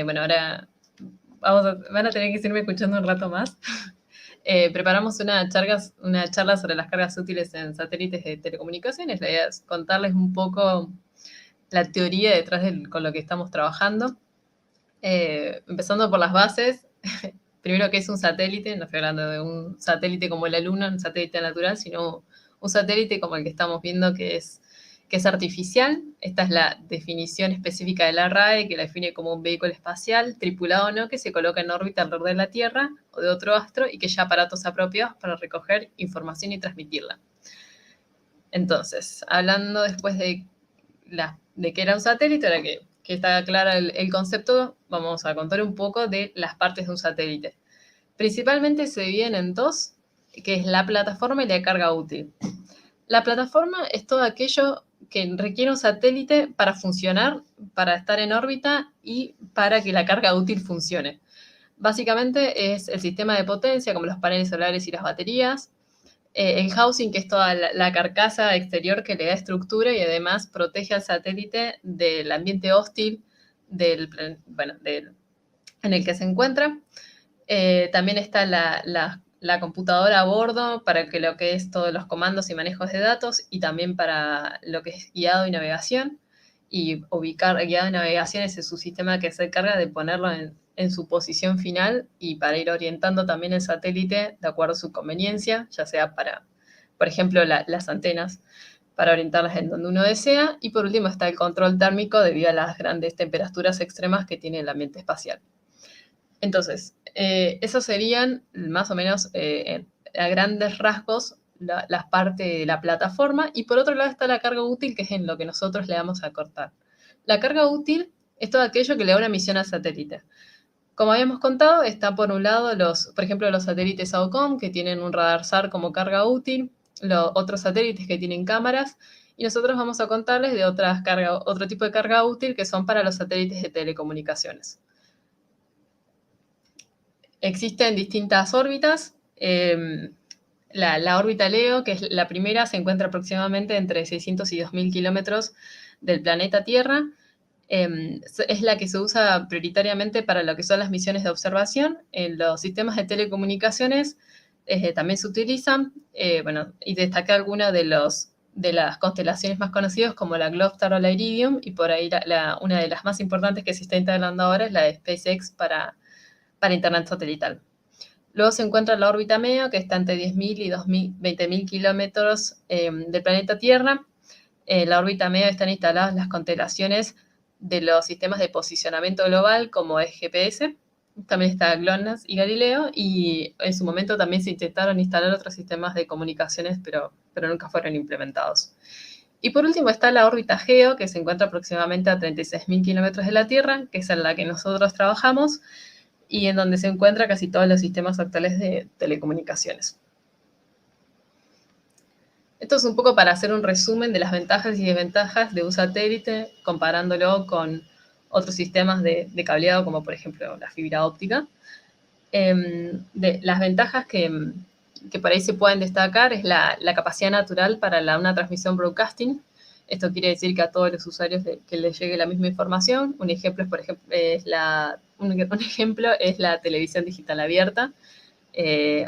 Bueno, ahora van a tener que seguirme escuchando un rato más. Preparamos una charla sobre las cargas útiles en satélites de telecomunicaciones. La idea es contarles un poco la teoría detrás con lo que estamos trabajando. Empezando por las bases. Primero, ¿qué es un satélite? No estoy hablando de un satélite como la Luna, un satélite natural, sino un satélite como el que estamos viendo que es artificial. Esta es la definición específica de la RAE, que la define como un vehículo espacial, tripulado o no, que se coloca en órbita alrededor de la Tierra o de otro astro y que lleva aparatos apropiados para recoger información y transmitirla. Entonces, hablando después de qué era un satélite, ahora que está claro el concepto, vamos a contar un poco de las partes de un satélite. Principalmente se dividen en dos, que es la plataforma y la carga útil. La plataforma es todo aquello que requiere un satélite para funcionar, para estar en órbita y para que la carga útil funcione. Básicamente es el sistema de potencia, como los paneles solares y las baterías, el housing, que es toda la carcasa exterior que le da estructura y además protege al satélite del ambiente hostil en el que se encuentra. También está la computadora a bordo para que lo que es todos los comandos y manejos de datos y también para lo que es guiado y navegación. Y ubicar guiado y navegación es su sistema que se encarga de ponerlo en su posición final y para ir orientando también el satélite de acuerdo a su conveniencia, ya sea para, por ejemplo, las antenas, para orientarlas en donde uno desea. Y por último está el control térmico debido a las grandes temperaturas extremas que tiene el ambiente espacial. Entonces, esos serían más o menos a grandes rasgos las partes de la plataforma, y por otro lado está la carga útil, que es en lo que nosotros le vamos a cortar. La carga útil es todo aquello que le da una misión al satélite. Como habíamos contado, está por un lado por ejemplo, los satélites AOCOM, que tienen un radar SAR como carga útil, otros satélites que tienen cámaras, y nosotros vamos a contarles de otro tipo de carga útil que son para los satélites de telecomunicaciones. Existen distintas órbitas. La órbita LEO, que es la primera, se encuentra aproximadamente entre 600 y 2000 kilómetros del planeta Tierra. Es la que se usa prioritariamente para lo que son las misiones de observación. En los sistemas de telecomunicaciones también se utilizan, y destaqué algunas de las constelaciones más conocidas como la Globe-Star o la Iridium, y por ahí una de las más importantes que se está instalando ahora es la de SpaceX para Internet satelital. Luego se encuentra la órbita MEO, que está entre 10.000 y 20.000 kilómetros del planeta Tierra. En la órbita MEO están instaladas las constelaciones de los sistemas de posicionamiento global, como es GPS. También está GLONASS y Galileo, y en su momento también se intentaron instalar otros sistemas de comunicaciones, pero nunca fueron implementados. Y por último está la órbita GEO, que se encuentra aproximadamente a 36.000 kilómetros de la Tierra, que es en la que nosotros trabajamos, y en donde se encuentran casi todos los sistemas actuales de telecomunicaciones. Esto es un poco para hacer un resumen de las ventajas y desventajas de un satélite, comparándolo con otros sistemas de cableado, como por ejemplo la fibra óptica. De las ventajas que por ahí se pueden destacar es la capacidad natural para una transmisión broadcasting. Esto quiere decir que a todos los usuarios que les llegue la misma información. Un ejemplo es la televisión digital abierta.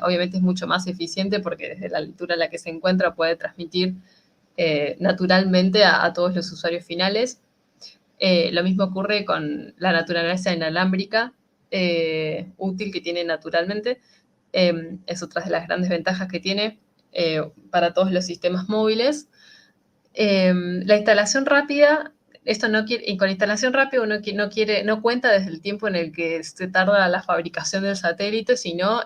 Obviamente es mucho más eficiente porque desde la altura a la que se encuentra puede transmitir naturalmente a todos los usuarios finales. Lo mismo ocurre con la naturaleza inalámbrica útil que tiene naturalmente. Es otra de las grandes ventajas que tiene para todos los sistemas móviles. La instalación rápida, y con instalación rápida uno no cuenta desde el tiempo en el que se tarda la fabricación del satélite, sino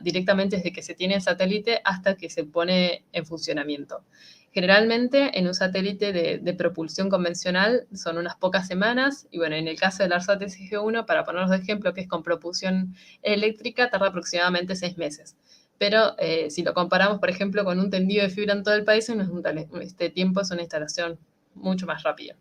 directamente desde que se tiene el satélite hasta que se pone en funcionamiento. Generalmente en un satélite de propulsión convencional son unas pocas semanas, y bueno, en el caso del ARSAT SG-1, para ponernos de ejemplo, que es con propulsión eléctrica, tarda aproximadamente 6 meses. Pero si lo comparamos, por ejemplo, con un tendido de fibra en todo el país, este tiempo es una instalación mucho más rápida.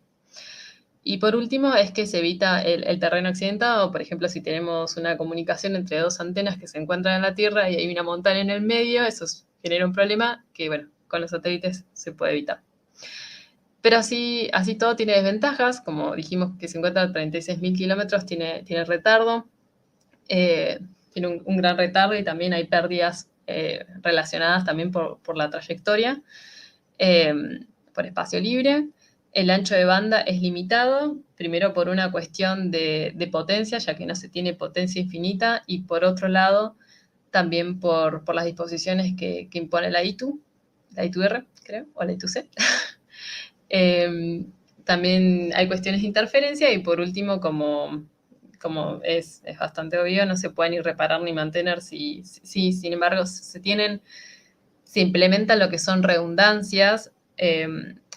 Y por último, es que se evita el terreno accidentado. Por ejemplo, si tenemos una comunicación entre dos antenas que se encuentran en la Tierra y hay una montaña en el medio, eso genera un problema que, bueno, con los satélites se puede evitar. Pero así todo tiene desventajas, como dijimos que se encuentra a 36.000 kilómetros, tiene retardo, tiene un gran retardo y también hay pérdidas relacionadas también por la trayectoria, eh, por espacio libre. El ancho de banda es limitado, primero por una cuestión de potencia, ya que no se tiene potencia infinita, y por otro lado, también por las disposiciones que impone la ITU, la I2R, creo, o la I2C. Eh, también hay cuestiones de interferencia y por último, como es bastante obvio, no se pueden ni reparar ni mantener. Sin embargo, se implementan lo que son redundancias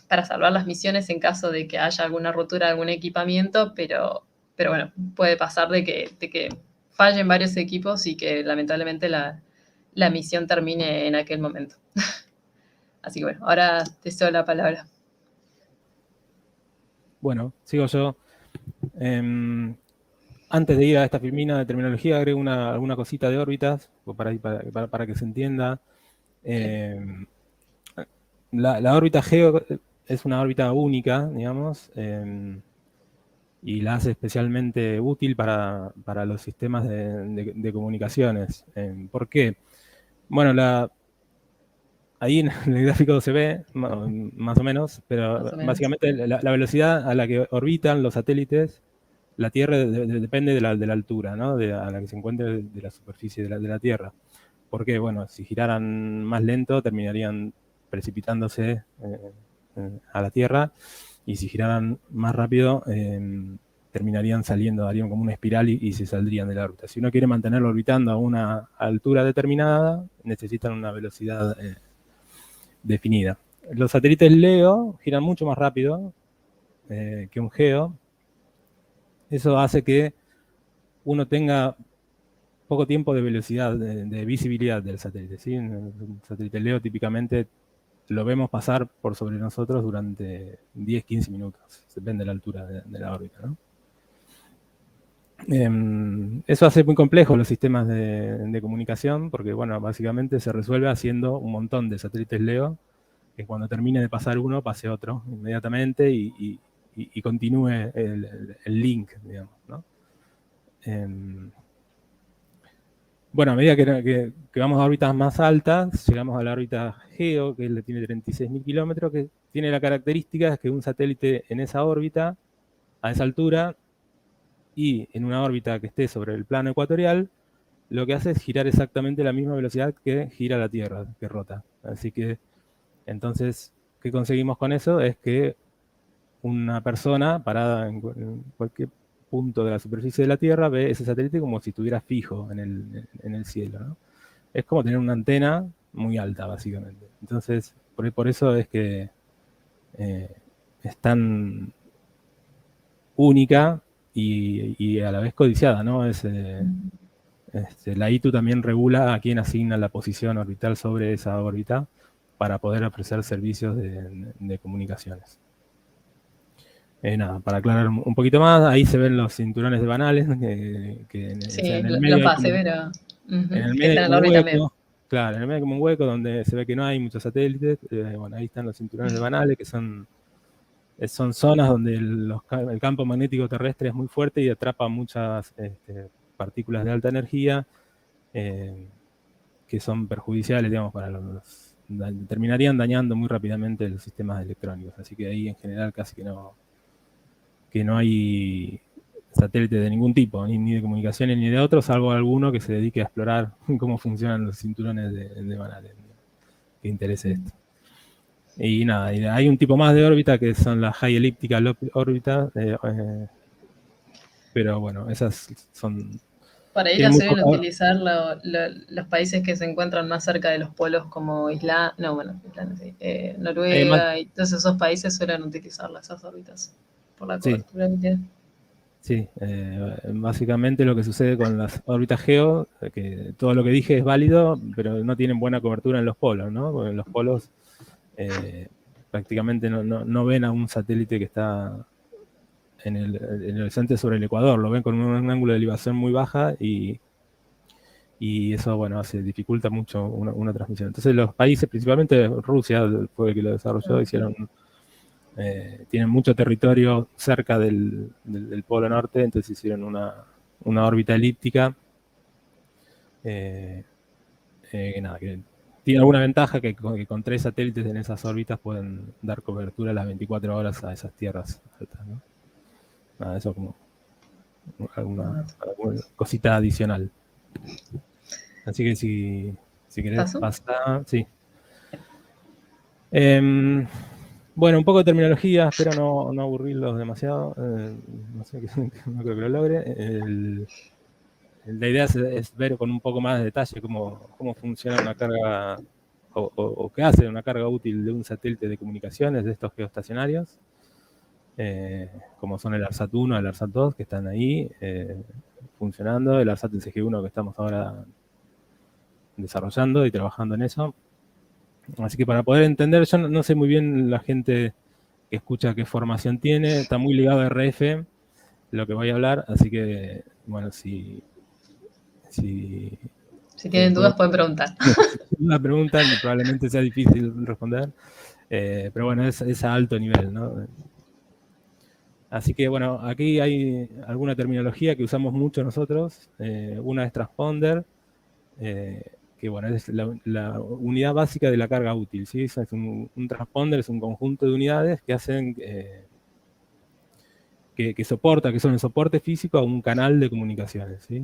para salvar las misiones en caso de que haya alguna rotura de algún equipamiento, pero bueno, puede pasar de que fallen varios equipos y que lamentablemente la misión termine en aquel momento. Así que bueno, ahora te cedo la palabra. Bueno, sigo yo. Antes de ir a esta filmina de terminología, agrego alguna cosita de órbitas, para que se entienda. La órbita Geo es una órbita única, digamos, y la hace especialmente útil para los sistemas de comunicaciones. ¿Por qué? Bueno, ahí en el gráfico se ve, más o menos, pero Más o menos. básicamente la velocidad a la que orbitan los satélites, la Tierra depende de la altura, ¿no? A la que se encuentre de la superficie de la Tierra. Porque, bueno, si giraran más lento, terminarían precipitándose a la Tierra, y si giraran más rápido, terminarían saliendo, darían como una espiral y se saldrían de la órbita. Si uno quiere mantenerlo orbitando a una altura determinada, necesitan una velocidad definida. Los satélites LEO giran mucho más rápido que un GEO. Eso hace que uno tenga poco tiempo de velocidad, de visibilidad del satélite, ¿sí? Un satélite LEO típicamente lo vemos pasar por sobre nosotros durante 10-15 minutos, depende de la altura de la órbita, ¿no? Eso hace muy complejo los sistemas de comunicación, porque, bueno, básicamente se resuelve haciendo un montón de satélites LEO, que cuando termine de pasar uno, pase otro inmediatamente y continúe el link, digamos, ¿no? Bueno, a medida que vamos a órbitas más altas, llegamos a la órbita GEO, que tiene 36.000 kilómetros, que tiene la característica de que un satélite en esa órbita, a esa altura, y en una órbita que esté sobre el plano ecuatorial, lo que hace es girar exactamente la misma velocidad que gira la Tierra, que rota. Así que, entonces, ¿qué conseguimos con eso? Es que una persona parada en cualquier punto de la superficie de la Tierra ve ese satélite como si estuviera fijo en el cielo, ¿no? Es como tener una antena muy alta, básicamente. Entonces, por eso es que es tan única y a la vez codiciada, ¿no? La ITU también regula a quién asigna la posición orbital sobre esa órbita para poder ofrecer servicios de comunicaciones. Nada, para aclarar un poquito más, ahí se ven los cinturones de Van Allen, o sea, Sí, en el los medio hay pasé, como, pero en el que medio hay están en como la un órbita medio. hueco, claro, en el medio hay como un hueco donde se ve que no hay muchos satélites. Bueno, ahí están los cinturones de Van Allen, que son zonas donde el campo magnético terrestre es muy fuerte y atrapa muchas partículas de alta energía que son perjudiciales, digamos, para terminarían dañando muy rápidamente los sistemas electrónicos. Así que ahí en general casi que no hay satélites de ningún tipo, ni de comunicaciones ni de otros, salvo alguno que se dedique a explorar cómo funcionan los cinturones de Van Allen, que interese esto. Y nada, y hay un tipo más de órbita que son las High Elliptical Órbitas, pero bueno, esas son... Para ir Tienen a muy suelen poca... utilizar los países que se encuentran más cerca de los polos, como Islandia, sí, más, Noruega, y todos esos países suelen utilizar esas órbitas por la sí, cobertura que tienen. sí, básicamente lo que sucede con las órbitas GEO, que todo lo que dije es válido, pero no tienen buena cobertura en los polos, ¿no? Porque en los polos prácticamente no ven a un satélite que está en el horizonte sobre el Ecuador, lo ven con un ángulo de elevación muy baja y eso, bueno, dificulta mucho una transmisión. Entonces los países, principalmente Rusia fue el que lo desarrolló, hicieron tienen mucho territorio cerca del polo norte, entonces hicieron una órbita elíptica. Que tiene alguna ventaja que con 3 satélites en esas órbitas pueden dar cobertura las 24 horas a esas tierras altas, ¿no? Nada, eso como alguna cosita adicional. Así que si querés pasar, sí. Bueno, un poco de terminología, espero no aburrirlos demasiado. No sé, no creo que lo logre. La idea es ver con un poco más de detalle cómo funciona una carga, o qué hace una carga útil de un satélite de comunicaciones de estos geoestacionarios, como son el ARSAT-1, el ARSAT-2, que están ahí funcionando, el ARSAT-SG-1 que estamos ahora desarrollando y trabajando en eso. Así que para poder entender, yo no sé muy bien la gente que escucha qué formación tiene, está muy ligado a RF lo que voy a hablar, así que, bueno, si tienen dudas pueden preguntar. Si una pregunta probablemente sea difícil responder, pero bueno, es a alto nivel, ¿no? Así que bueno, aquí hay alguna terminología que usamos mucho nosotros. Una es transponder, que bueno, es la unidad básica de la carga útil, ¿sí? Es un transponder es un conjunto de unidades que hacen que son el soporte físico a un canal de comunicaciones, ¿sí?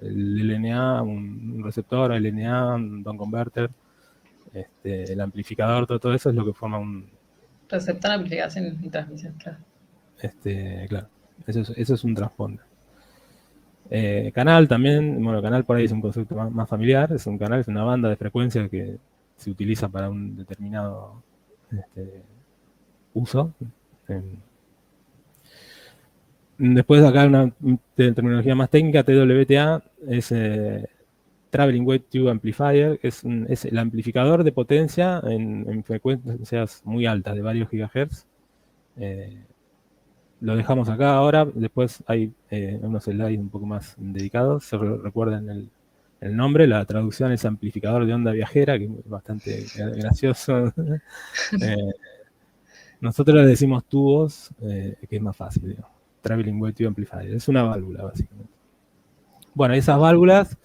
El LNA, un receptor, LNA, un down converter, el amplificador, todo eso es lo que forma un... Receptor, amplificación y transmisión, claro. Claro, eso es un transponder. Canal también, bueno, canal por ahí es un concepto más familiar, es un canal, es una banda de frecuencia que se utiliza para un determinado uso. Después acá una terminología más técnica, TWTA, es Traveling Wave Tube Amplifier, es el amplificador de potencia en frecuencias muy altas, de varios gigahertz. Lo dejamos acá ahora, después hay unos slides un poco más dedicados, se recuerdan el nombre, la traducción es amplificador de onda viajera, que es bastante gracioso. Nosotros le decimos tubos, que es más fácil, digamos. Traveling Wave Tube Amplifier, es una válvula básicamente. Bueno, esas válvulas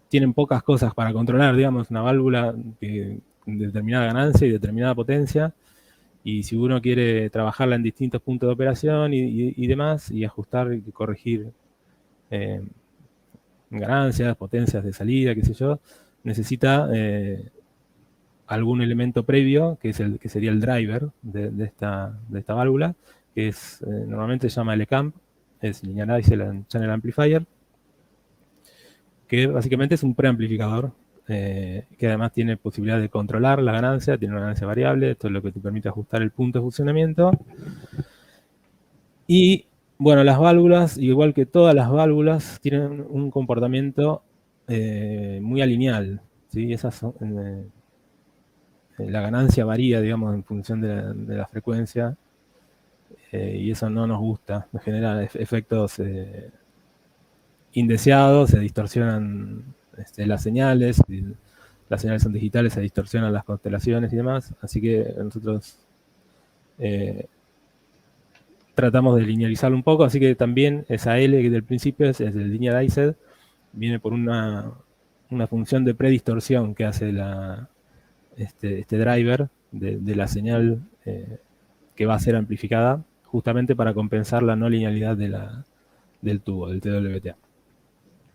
tienen pocas cosas para controlar, digamos, una válvula de determinada ganancia y determinada potencia, y si uno quiere trabajarla en distintos puntos de operación y demás, y ajustar y corregir ganancias, potencias de salida, qué sé yo, necesita algún elemento previo, que sería el driver de esta válvula, que normalmente se llama LCAMP, es Linear Channel Amplifier, que básicamente es un preamplificador, que además tiene posibilidad de controlar la ganancia, tiene una ganancia variable, esto es lo que te permite ajustar el punto de funcionamiento. Y bueno, las válvulas, igual que todas las válvulas, tienen un comportamiento muy alineal, ¿sí? La ganancia varía, digamos, en función de la frecuencia, y eso no nos gusta, nos genera efectos indeseados, se distorsionan las señales, las señales son digitales, se distorsionan las constelaciones y demás, así que nosotros tratamos de linealizarlo un poco, así que también esa L que del principio es el linearized, viene por una función de predistorsión que hace este driver de la señal que va a ser amplificada, justamente para compensar la no linealidad del tubo, del TWTA.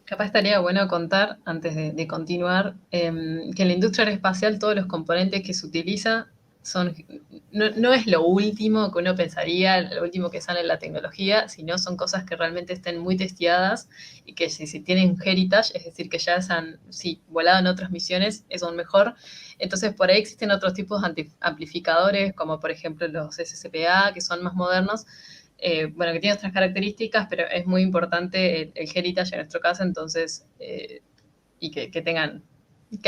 Capaz estaría bueno contar, antes de continuar, que en la industria aeroespacial todos los componentes que se utiliza no es lo último que uno pensaría, lo último que sale en la tecnología, sino son cosas que realmente estén muy testeadas y que si tienen heritage, es decir, que ya se han volado en otras misiones, es aún mejor. Entonces, por ahí existen otros tipos de amplificadores, como por ejemplo los SCPA, que son más modernos, bueno, que tiene otras características, pero es muy importante el heritage en nuestro caso, entonces, y que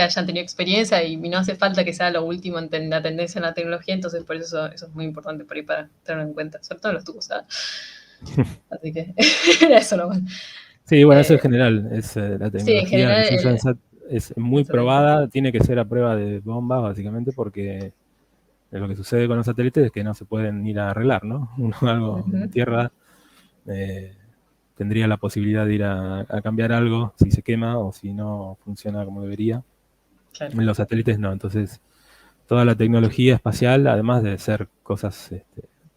hayan tenido experiencia y no hace falta que sea lo último en la tendencia en la tecnología, entonces por eso es muy importante por ahí para tenerlo en cuenta, sobre todo en los tubos, ¿sabes? Así que era eso nomás. Sí, bueno, eso en general, es la tecnología sí, en general, que se usa es muy probada, tiene que ser a prueba de bombas, básicamente, porque lo que sucede con los satélites es que no se pueden ir a arreglar, ¿no? Algo en tierra tendría la posibilidad de ir a cambiar algo si se quema o si no funciona como debería. Claro. En los satélites no, entonces toda la tecnología espacial, además de ser cosas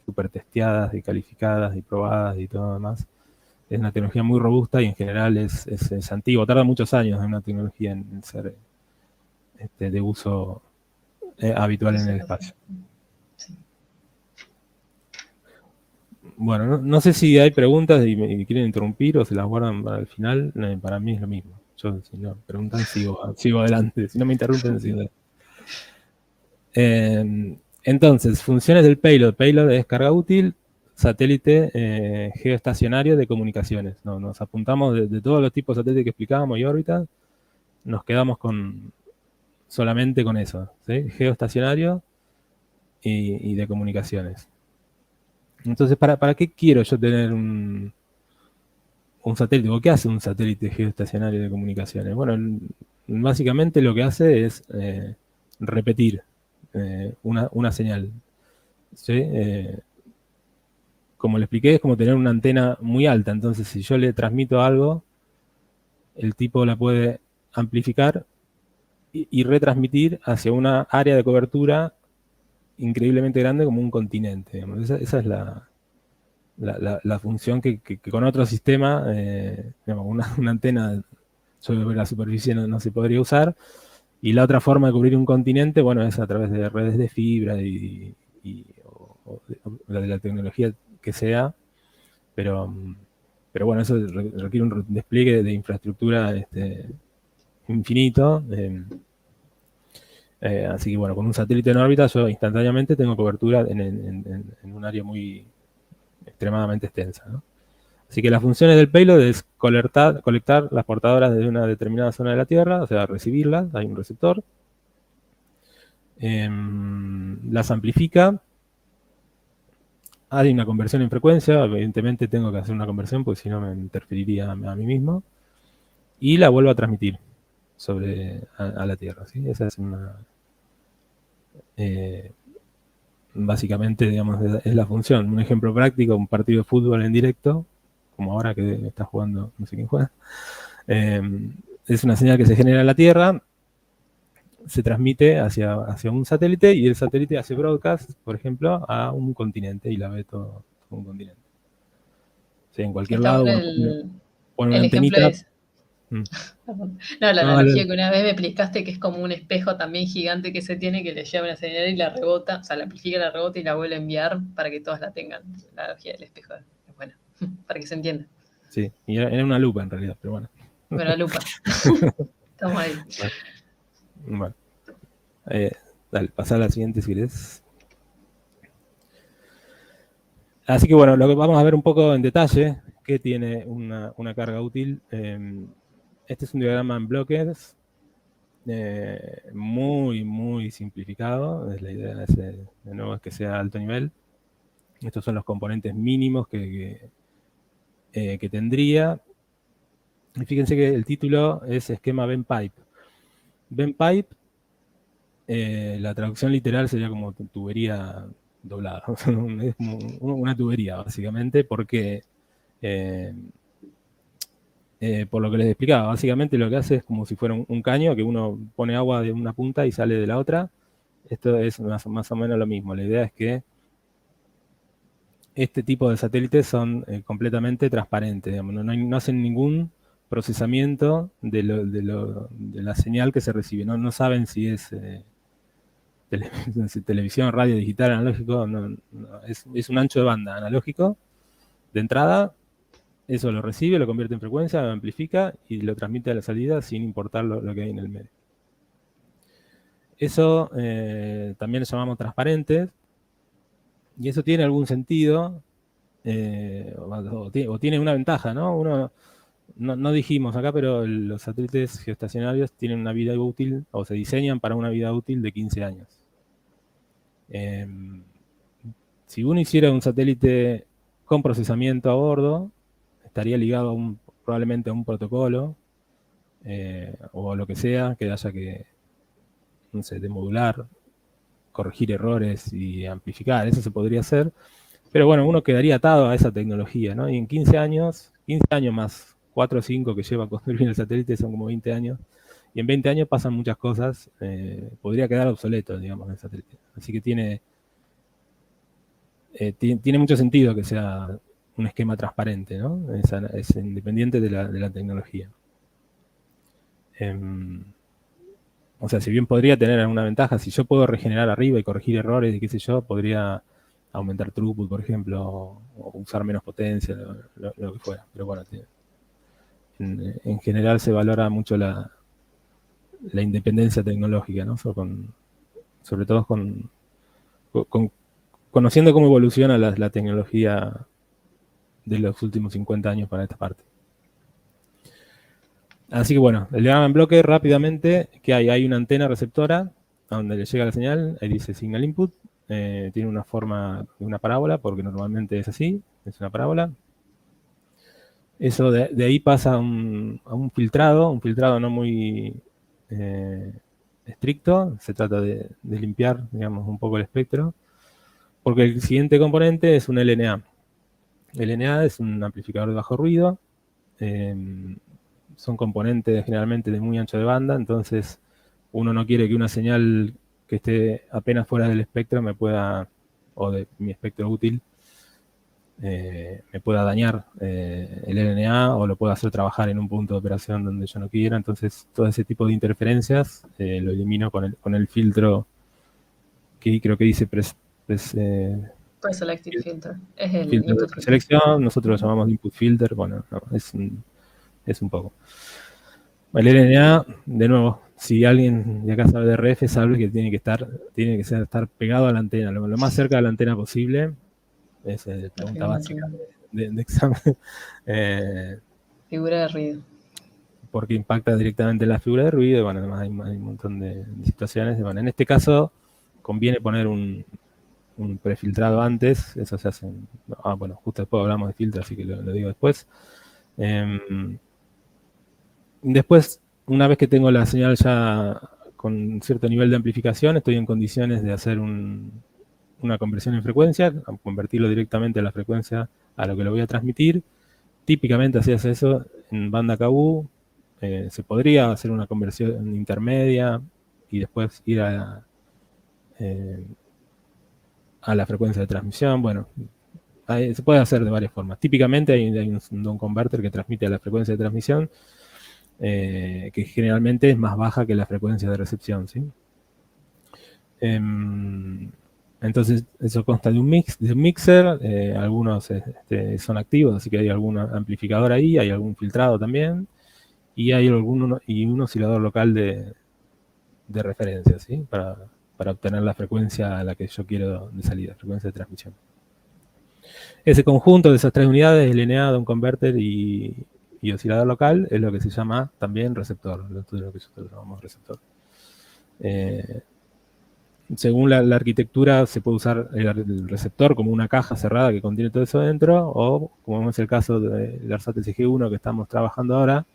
súper testeadas y calificadas y probadas y todo lo demás, es una tecnología muy robusta y en general es antigua, tarda muchos años en una tecnología en ser de uso habitual en el espacio. Sí. Bueno, no sé si hay preguntas y quieren interrumpir o se las guardan para el final. Para mí es lo mismo. Yo, si no preguntan, sigo adelante. Si no me interrumpen, sigo adelante. Entonces, funciones del payload. Payload es carga útil, satélite geoestacionario de comunicaciones. Nos apuntamos de todos los tipos de satélites que explicábamos y órbitas, nos quedamos solamente con eso, ¿sí? Geoestacionario y de comunicaciones. Entonces, ¿para qué quiero yo tener un satélite? ¿O qué hace un satélite geoestacionario de comunicaciones? Bueno, básicamente lo que hace es repetir una señal. ¿Sí? Como le expliqué, es como tener una antena muy alta. Entonces, si yo le transmito algo, el tipo la puede amplificar y retransmitir hacia una área de cobertura increíblemente grande como un continente. Digamos. Esa es la función que con otro sistema, digamos, una antena sobre la superficie no se podría usar. Y la otra forma de cubrir un continente, bueno, es a través de redes de fibra o de la tecnología que sea. Pero bueno, eso requiere un despliegue de infraestructura infinito. Así que bueno, con un satélite en órbita yo instantáneamente tengo cobertura en un área muy extremadamente extensa, ¿no? Así que las funciones del payload es colectar las portadoras de una determinada zona de la Tierra, o sea, recibirlas, hay un receptor, las amplifica, hay una conversión en frecuencia, evidentemente tengo que hacer una conversión porque si no me interferiría a mí mismo, y la vuelvo a transmitir a la Tierra, ¿sí? Esa es una... básicamente, digamos, es la función. Un ejemplo práctico, un partido de fútbol en directo, como ahora que está jugando, no sé quién juega, es una señal que se genera en la Tierra, se transmite hacia un satélite y el satélite hace broadcast, por ejemplo, a un continente y la ve todo un continente. O sea, en cualquier lado pone una antenita. No, la analogía que una vez me explicaste que es como un espejo también gigante que se tiene, que le lleva una señal y la rebota, o sea, la amplifica, la rebota y la vuelve a enviar para que todos la tengan. La analogía del espejo es buena, para que se entienda. Sí, y era una lupa en realidad, pero bueno. Bueno, lupa. Estamos ahí. Bueno. Dale, pasar a la siguiente si querés. Así que bueno, lo que vamos a ver un poco en detalle, qué tiene una carga útil. Este es un diagrama en bloques, muy simplificado. La idea es, de nuevo, es que sea alto nivel. Estos son los componentes mínimos que tendría. Y fíjense que el título es esquema Bend Pipe. Bend Pipe, la traducción literal sería como tubería doblada. Es como una tubería, básicamente, porque por lo que les explicaba, básicamente lo que hace es como si fuera un caño, que uno pone agua de una punta y sale de la otra. Esto es más o menos lo mismo. La idea es que este tipo de satélites son completamente transparentes. Digamos, no hacen ningún procesamiento de la señal que se recibe. No saben si es televisión, radio, digital, analógico. Es un ancho de banda analógico de entrada. Eso lo recibe, lo convierte en frecuencia, lo amplifica y lo transmite a la salida sin importar lo que hay en el medio. Eso también lo llamamos transparentes. Y eso tiene algún sentido, o tiene una ventaja, ¿no? No dijimos acá, pero los satélites geoestacionarios tienen una vida útil, o se diseñan para una vida útil de 15 años. Si uno hiciera un satélite con procesamiento a bordo, estaría ligado probablemente a un protocolo o lo que sea, que haya que, no sé, demodular, corregir errores y amplificar, eso se podría hacer. Pero bueno, uno quedaría atado a esa tecnología, ¿no? Y en 15 años más 4 o 5 que lleva a construir el satélite son como 20 años. Y en 20 años pasan muchas cosas. Podría quedar obsoleto, digamos, el satélite. Así que tiene mucho sentido que sea un esquema transparente, ¿no? Es independiente de la tecnología. O sea, si bien podría tener alguna ventaja, si yo puedo regenerar arriba y corregir errores y qué sé yo, podría aumentar throughput, por ejemplo, o usar menos potencia, lo que fuera. Pero bueno, en general se valora mucho la independencia tecnológica, ¿no? Sobre todo conociendo cómo evoluciona la tecnología de los últimos 50 años para esta parte. Así que bueno, el diagrama en bloque rápidamente, que hay una antena receptora a donde le llega la señal, ahí dice signal input, tiene una forma de una parábola, porque normalmente es así, es una parábola. Eso de ahí pasa a un filtrado no muy estricto, se trata de limpiar, digamos, un poco el espectro, porque el siguiente componente es un LNA. El LNA es un amplificador de bajo ruido, son componentes generalmente de muy ancho de banda, entonces uno no quiere que una señal que esté apenas fuera del espectro me pueda, o de mi espectro útil, me pueda dañar el LNA o lo pueda hacer trabajar en un punto de operación donde yo no quiera. Entonces todo ese tipo de interferencias lo elimino con el filtro que creo que dice Preselected filter. Es el filtro de input filter. preselección, nosotros lo llamamos input filter, bueno, no, es un poco. El LNA, de nuevo, si alguien de acá sabe de RF, sabe que tiene que estar pegado a la antena, lo más cerca de la antena posible. Es pregunta básica de examen. Figura de ruido. Porque impacta directamente en la figura de ruido. Y bueno, además hay un montón de situaciones. Bueno, en este caso conviene poner un prefiltrado antes. Eso se hace. Bueno, justo después hablamos de filtro, así que lo digo después. Después, una vez que tengo la señal ya con cierto nivel de amplificación, estoy en condiciones de hacer una conversión en frecuencia, convertirlo directamente a la frecuencia a lo que lo voy a transmitir. Típicamente así hace eso en banda KU. Se podría hacer una conversión intermedia y después ir a la frecuencia de transmisión. Bueno, se puede hacer de varias formas. Típicamente hay un down converter que transmite a la frecuencia de transmisión, que generalmente es más baja que la frecuencia de recepción, ¿sí? Entonces, eso consta de un mixer, algunos son activos, así que hay algún amplificador ahí, hay algún filtrado también, y hay un oscilador local de referencia, ¿sí? Para obtener la frecuencia a la que yo quiero de salida, frecuencia de transmisión. Ese conjunto de esas tres unidades, LNA, down converter y oscilador local, es lo que se llama también receptor, lo que nosotros llamamos receptor. Según la arquitectura, se puede usar el receptor como una caja cerrada que contiene todo eso dentro, o como es el caso del ARSAT SG1 que estamos trabajando ahora,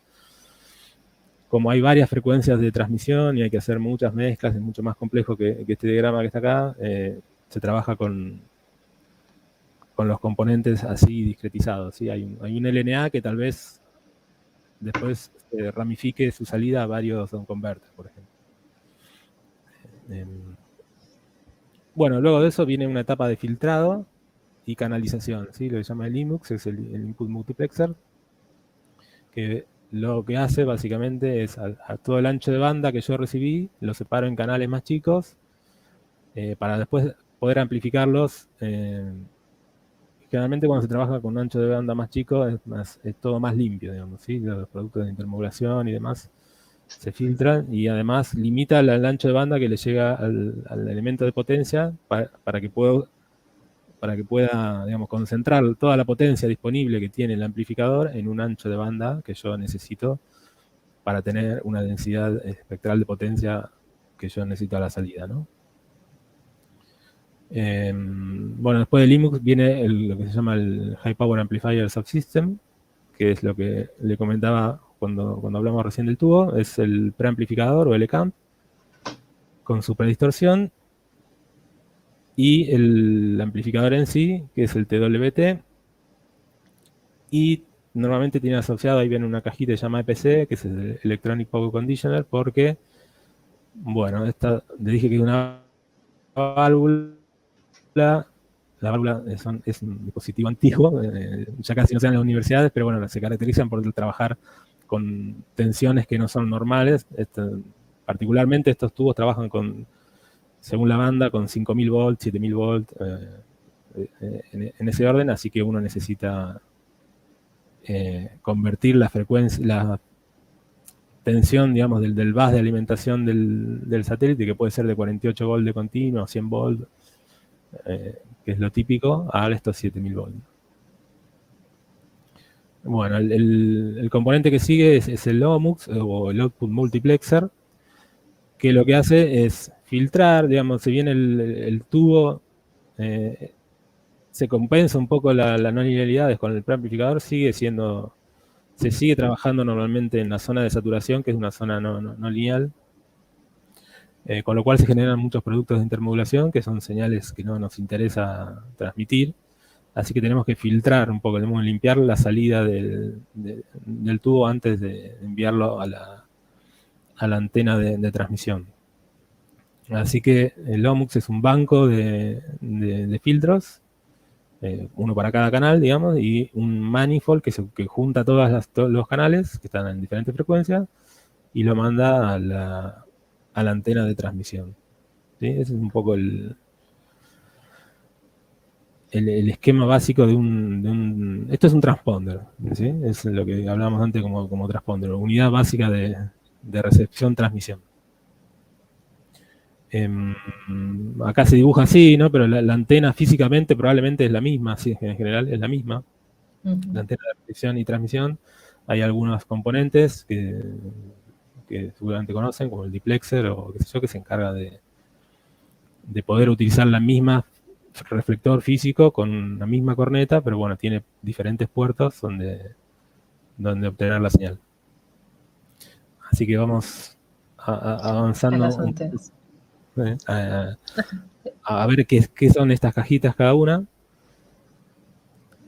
como hay varias frecuencias de transmisión y hay que hacer muchas mezclas, es mucho más complejo que este diagrama que está acá, se trabaja con los componentes así discretizados, ¿sí? Hay un LNA que tal vez después ramifique su salida a varios down converters, por ejemplo. Bueno, luego de eso viene una etapa de filtrado y canalización, ¿sí? Lo que se llama el IMUX, es el Input Multiplexer, que lo que hace básicamente es a todo el ancho de banda que yo recibí, lo separo en canales más chicos para después poder amplificarlos. Generalmente cuando se trabaja con un ancho de banda más chico es todo más limpio, digamos, ¿sí? Los productos de intermodulación y demás se filtran y además limita el ancho de banda que le llega al elemento de potencia para que pueda, digamos, concentrar toda la potencia disponible que tiene el amplificador en un ancho de banda que yo necesito para tener una densidad espectral de potencia que yo necesito a la salida, ¿no? Bueno, después del IMUX viene lo que se llama el High Power Amplifier Subsystem, que es lo que le comentaba cuando hablamos recién del tubo, es el preamplificador o L-Camp con su predistorsión y el amplificador en sí, que es el TWT, y normalmente tiene asociado, ahí viene una cajita que se llama EPC, que es el Electronic Power Conditioner, porque, bueno, le dije que es una válvula, la válvula es un dispositivo antiguo, ya casi no se dan en las universidades, pero bueno, se caracterizan por trabajar con tensiones que no son normales. Particularmente estos tubos trabajan con, según la banda, con 5.000 volts, 7.000 volts, en ese orden, así que uno necesita convertir la frecuencia, la tensión, digamos, del bus de alimentación del satélite, que puede ser de 48 volts de continuo, 100 volts, que es lo típico, a estos 7.000 volts. Bueno, el componente que sigue es el OMUX, o el Output Multiplexer, que lo que hace es filtrar, digamos, si bien el tubo se compensa un poco la no linealidad con el preamplificador, se sigue trabajando normalmente en la zona de saturación, que es una zona no lineal, con lo cual se generan muchos productos de intermodulación, que son señales que no nos interesa transmitir, así que tenemos que filtrar un poco, tenemos que limpiar la salida del tubo antes de enviarlo a la antena de transmisión. Así que el OMUX es un banco de filtros, uno para cada canal, digamos, y un manifold que junta todos los canales que están en diferentes frecuencias y lo manda a la antena de transmisión. ¿Sí? Ese es un poco el esquema básico de un... Esto es un transponder, ¿sí? Es lo que hablábamos antes como transponder, unidad básica de recepción-transmisión. Acá se dibuja así, ¿no? Pero la antena físicamente probablemente es la misma, sí, en general es la misma. La antena de recepción y transmisión. Hay algunos componentes que seguramente conocen, como el diplexer o qué sé yo, que se encarga de poder utilizar la misma reflector físico con la misma corneta, pero bueno, tiene diferentes puertos donde obtener la señal. Así que vamos avanzando a ver qué son estas cajitas cada una.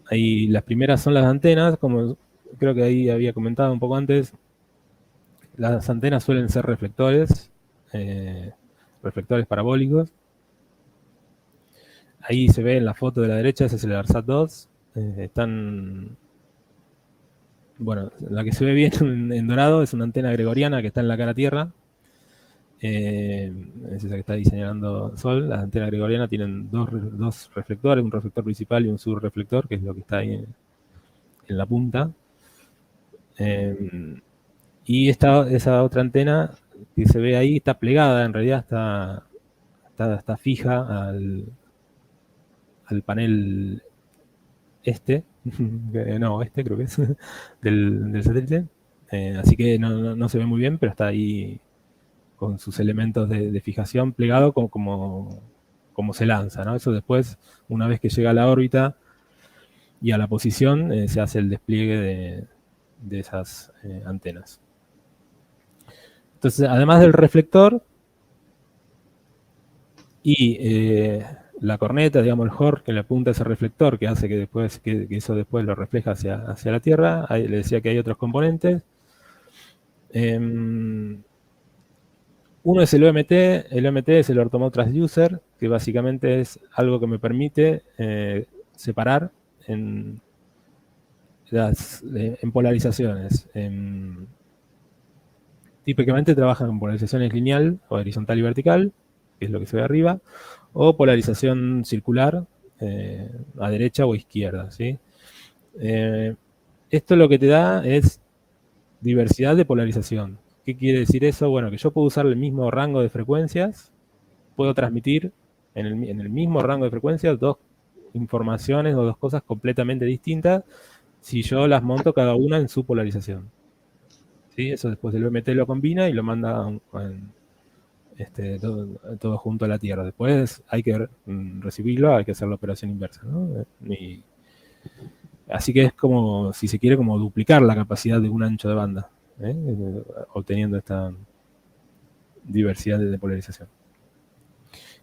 Ahí las primeras son las antenas, como creo que ahí había comentado un poco antes. Las antenas suelen ser reflectores parabólicos. Ahí se ve en la foto de la derecha, ese es el ARSAT 2. Bueno, la que se ve bien en dorado es una antena gregoriana que está en la cara tierra. Es esa que está ahí señalando Sol. Las antenas gregorianas tienen dos reflectores, un reflector principal y un subreflector, que es lo que está ahí en la punta. Y esa otra antena que se ve ahí está plegada, en realidad está fija al panel creo que es, del satélite. Así que no se ve muy bien, pero está ahí con sus elementos de fijación plegado como se lanza, ¿no? Eso después, una vez que llega a la órbita y a la posición, se hace el despliegue de esas antenas. Entonces, además del reflector y la corneta, digamos, el Hor, que le apunta a ese reflector, que hace que eso después lo refleja hacia la Tierra. Ahí le decía que hay otros componentes. Uno es el OMT. El OMT es el Orthomode Transducer, que básicamente es algo que me permite separar en polarizaciones. Típicamente trabajan con polarizaciones lineal, o horizontal y vertical, que es lo que se ve arriba, o polarización circular, a derecha o izquierda, ¿sí? Esto lo que te da es diversidad de polarización. ¿Qué quiere decir eso? Bueno, que yo puedo usar el mismo rango de frecuencias, puedo transmitir en el mismo rango de frecuencias dos informaciones o dos cosas completamente distintas si yo las monto cada una en su polarización. ¿Sí? Eso después el OMT lo combina y lo manda todo junto a la Tierra. Después hay que recibirlo, hay que hacer la operación inversa, ¿no? Así que es como, si se quiere, como duplicar la capacidad de un ancho de banda. obteniendo esta diversidad de polarización.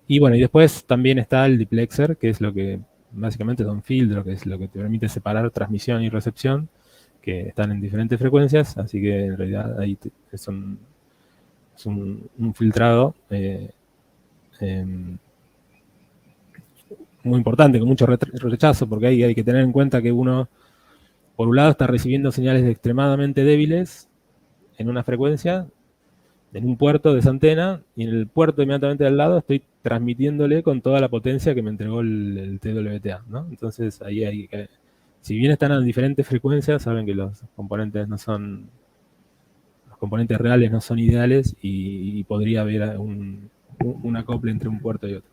Y bueno, y después también está el diplexer, que es lo que básicamente es un filtro, que es lo que te permite separar transmisión y recepción, que están en diferentes frecuencias, así que en realidad ahí es un filtrado muy importante, con mucho rechazo, porque ahí hay que tener en cuenta que uno, por un lado, está recibiendo señales extremadamente débiles en una frecuencia, en un puerto de esa antena, y en el puerto inmediatamente al lado estoy transmitiéndole con toda la potencia que me entregó el TWTA, ¿no? Entonces ahí hay que, si bien están a diferentes frecuencias, saben que los componentes reales no son ideales y podría haber un acople entre un puerto y otro.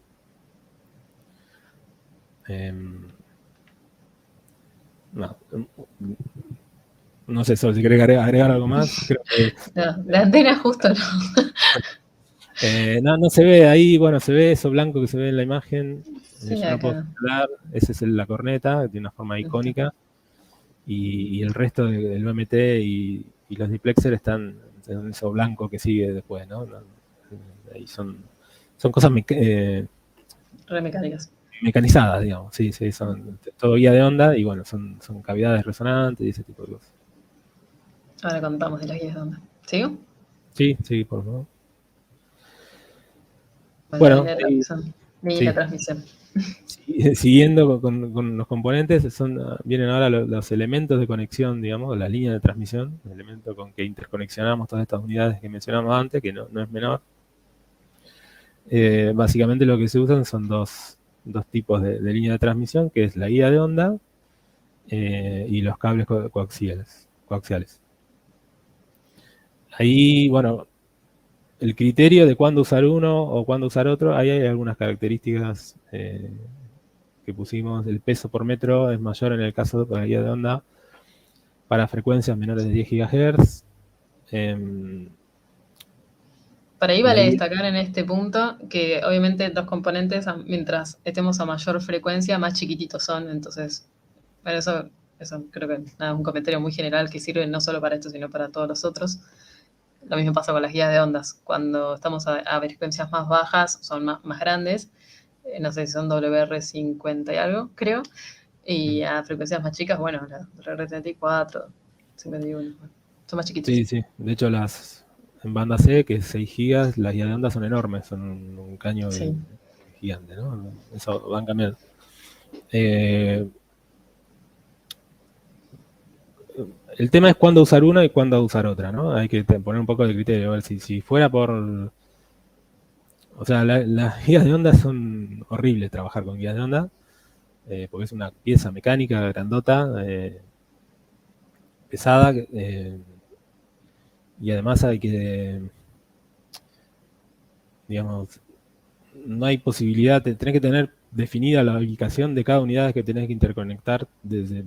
No sé, Sol, si querés agregar algo más. Creo que, no, la antena justo no. no se ve ahí, bueno, se ve eso blanco que se ve en la imagen. Sí, Yo no puedo hablar. Esa es la corneta, que tiene una forma icónica. Y el resto del OMT y los diplexers están en eso blanco que sigue después, ¿no? Ahí son cosas remecánicas. Mecanizadas, digamos. Sí, son todo guía de onda y bueno, son cavidades resonantes y ese tipo de cosas. Ahora contamos de las guías de onda. ¿Sigo? Sí, por favor. Bueno, la transmisión. Siguiendo con los componentes, vienen ahora los elementos de conexión, digamos, la línea de transmisión, el elemento con que interconexionamos todas estas unidades que mencionamos antes, que no es menor. Básicamente lo que se usan son dos tipos de línea de transmisión, que es la guía de onda y los cables coaxiales. Ahí, bueno, el criterio de cuándo usar uno o cuándo usar otro, ahí hay algunas características que pusimos. El peso por metro es mayor en el caso de la guía de onda para frecuencias menores de 10 GHz. Por ahí vale destacar en este punto que obviamente los componentes, mientras estemos a mayor frecuencia, más chiquititos son. Entonces, bueno, eso creo que es un comentario muy general que sirve no solo para esto, sino para todos los otros. Lo mismo pasa con las guías de ondas. Cuando estamos a frecuencias más bajas, son más grandes. No sé si son WR50 y algo, creo. Y a frecuencias más chicas, bueno, la WR34, 51, son más chiquitos. Sí. De hecho, en banda C, que es 6 gigas, las guías de onda son enormes, son un caño gigante, ¿no? Eso van cambiando. El tema es cuándo usar una y cuándo usar otra, ¿no? Hay que poner un poco de criterio. A ver, si fuera por... O sea, las guías de onda son horribles trabajar con guías de onda, porque es una pieza mecánica grandota, pesada, y además hay que, digamos, no hay posibilidad, tenés que tener definida la ubicación de cada unidad que tenés que interconectar desde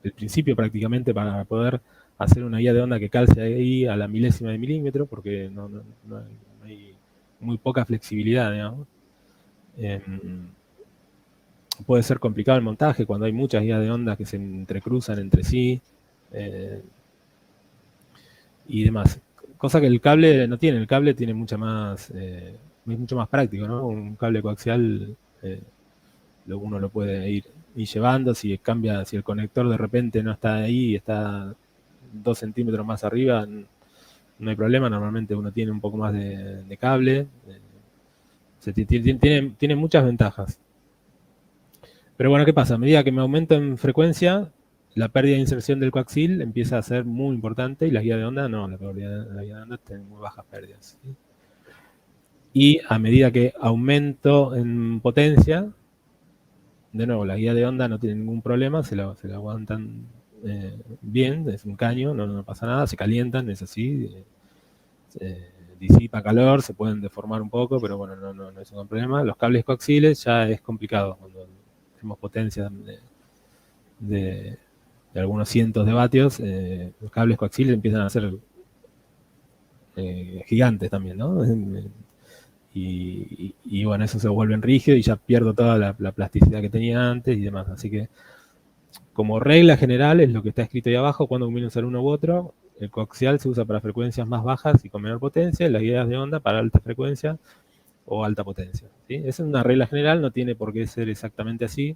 el principio prácticamente para poder hacer una guía de onda que calce ahí a la milésima de milímetro, porque no hay muy poca flexibilidad, digamos. Puede ser complicado el montaje cuando hay muchas guías de onda que se entrecruzan entre sí y demás. Cosa que el cable no tiene. El cable tiene mucho más práctico, ¿no? Un cable coaxial uno lo puede ir llevando. Si el conector de repente no está ahí y está 2 centímetros más arriba, no hay problema. Normalmente uno tiene un poco más de cable. Tiene muchas ventajas. Pero bueno, ¿qué pasa? A medida que me aumento en frecuencia, la pérdida de inserción del coaxil empieza a ser muy importante y la guía de onda no, la guía de onda tiene muy bajas pérdidas. ¿Sí? Y a medida que aumento en potencia, de nuevo, la guía de onda no tiene ningún problema, se la aguantan bien, es un caño, no pasa nada, se calientan, es así, disipa calor, se pueden deformar un poco, pero bueno, no es un problema. Los cables coaxiles ya es complicado cuando tenemos potencias de algunos cientos de vatios, los cables coaxiales empiezan a ser gigantes también, ¿no? Y bueno, eso se vuelve rígido y ya pierdo toda la plasticidad que tenía antes y demás. Así que, como regla general, es lo que está escrito ahí abajo, cuando conviene usar uno u otro. el coaxial se usa para frecuencias más bajas y con menor potencia, y las guías de onda para alta frecuencia o alta potencia, ¿sí? Esa es una regla general, no tiene por qué ser exactamente así.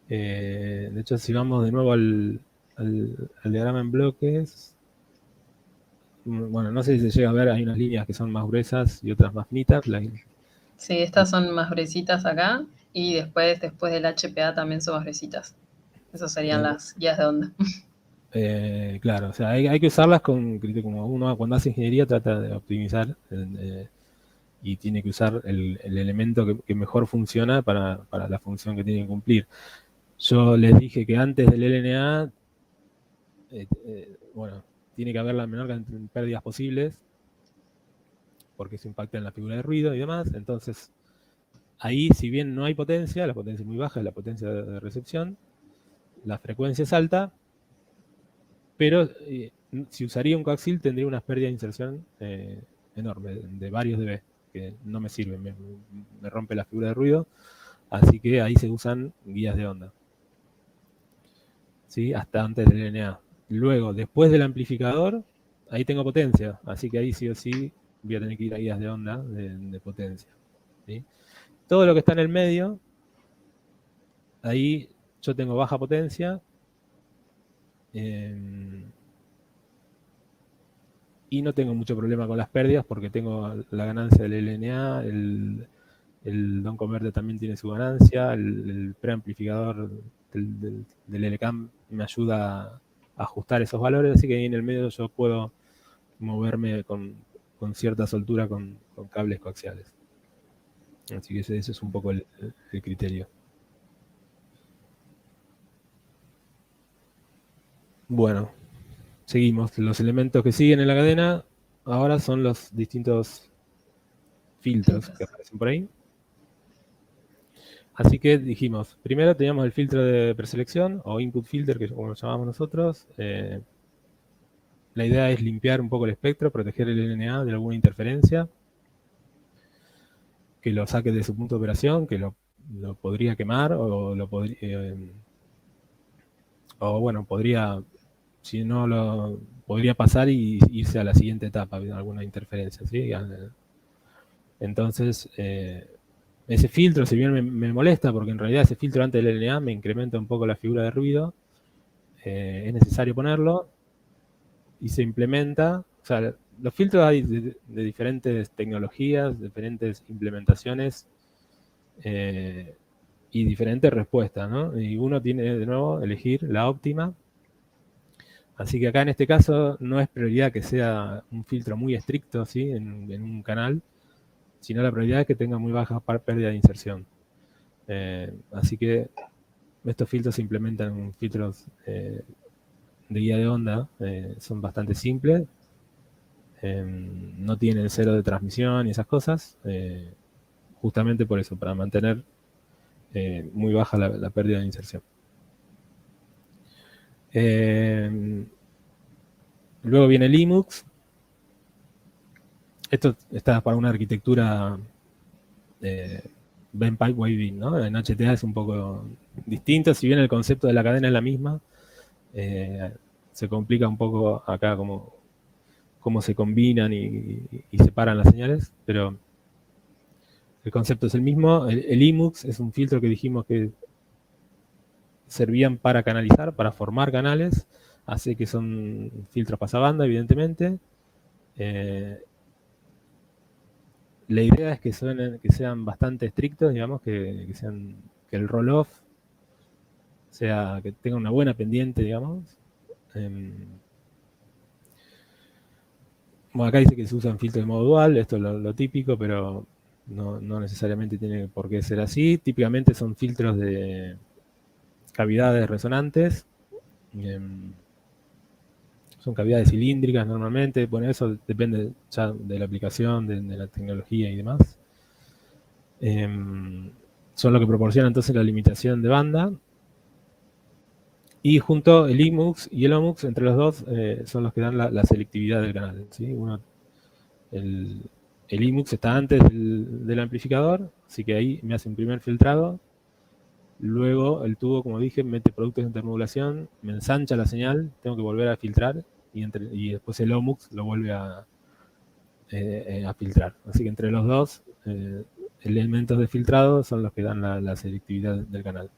De hecho, si vamos de nuevo al diagrama en bloques, bueno, no sé si se llega a ver, hay unas líneas que son más gruesas y otras más finitas. Sí, estas son más gruesitas acá y después del HPA también son más gruesitas. Esas serían las guías de onda. Claro, o sea, hay que usarlas con criterio, como uno cuando hace ingeniería trata de optimizar y tiene que usar el elemento que mejor funciona para la función que tiene que cumplir. Yo les dije que antes del LNA, bueno, tiene que haber la menor cantidad de pérdidas posibles, porque eso impacta en la figura de ruido y demás. Entonces, ahí, si bien no hay potencia, la potencia es muy baja, es la potencia de recepción, la frecuencia es alta, pero si usaría un coaxil tendría unas pérdidas de inserción enormes, de varios dB, que no me sirven, me rompe la figura de ruido, así que ahí se usan guías de onda, ¿sí? Hasta antes del LNA. Luego, después del amplificador, ahí tengo potencia, así que ahí sí o sí voy a tener que ir a guías de onda de potencia, ¿sí? Todo lo que está en el medio, ahí yo tengo baja potencia, y no tengo mucho problema con las pérdidas porque tengo la ganancia del LNA, el Don Converter también tiene su ganancia, el preamplificador del LCAM me ayuda a ajustar esos valores, así que ahí en el medio yo puedo moverme con cierta soltura con cables coaxiales. Así que ese es un poco el criterio. Bueno, seguimos. Los elementos que siguen en la cadena ahora son los distintos filtros que aparecen por ahí. Así que dijimos, primero teníamos el filtro de preselección o input filter, que como lo llamamos nosotros. La idea es limpiar un poco el espectro, proteger el LNA de alguna interferencia, que lo saque de su punto de operación, que lo podría quemar o lo podría... o bueno, podría, si no lo podría pasar y irse a la siguiente etapa, alguna interferencia, ¿sí? Entonces, ese filtro, si bien me molesta, porque en realidad ese filtro antes del LNA me incrementa un poco la figura de ruido, es necesario ponerlo y se implementa. O sea, los filtros hay de diferentes tecnologías, diferentes implementaciones y diferentes respuestas, ¿no? Y uno tiene de nuevo elegir la óptima. Así que acá en este caso no es prioridad que sea un filtro muy estricto, ¿sí? En un canal, sino la prioridad es que tenga muy baja pérdida de inserción. Así que estos filtros se implementan en filtros de guía de onda, son bastante simples, no tienen cero de transmisión y esas cosas, justamente por eso, para mantener muy baja la pérdida de inserción. Luego viene el IMUX. Esto está para una arquitectura bend pipe waving, ¿no? En HTA es un poco distinto, si bien el concepto de la cadena es la misma, se complica un poco acá cómo se combinan y separan las señales, pero el concepto es el mismo. El IMUX es un filtro que dijimos que servían para canalizar, para formar canales, así que son filtros pasabanda, evidentemente. La idea es que sean bastante estrictos, digamos, que el roll-off sea, que tenga una buena pendiente, digamos. Bueno, acá dice que se usan filtros de modo dual, esto es lo típico, pero no necesariamente tiene por qué ser así. Típicamente son filtros de cavidades resonantes. Son cavidades cilíndricas normalmente. Bueno, eso depende ya de la aplicación, de la tecnología y demás. Son lo que proporciona entonces la limitación de banda. Y junto el IMUX y el OMUX, entre los dos, son los que dan la selectividad del canal, ¿sí? El IMUX está antes del amplificador, así que ahí me hace un primer filtrado Luego el tubo, como dije, mete productos de intermodulación, me ensancha la señal, tengo que volver a filtrar y después el OMUX lo vuelve a filtrar. Así que entre los dos elementos de filtrado son los que dan la selectividad del canal.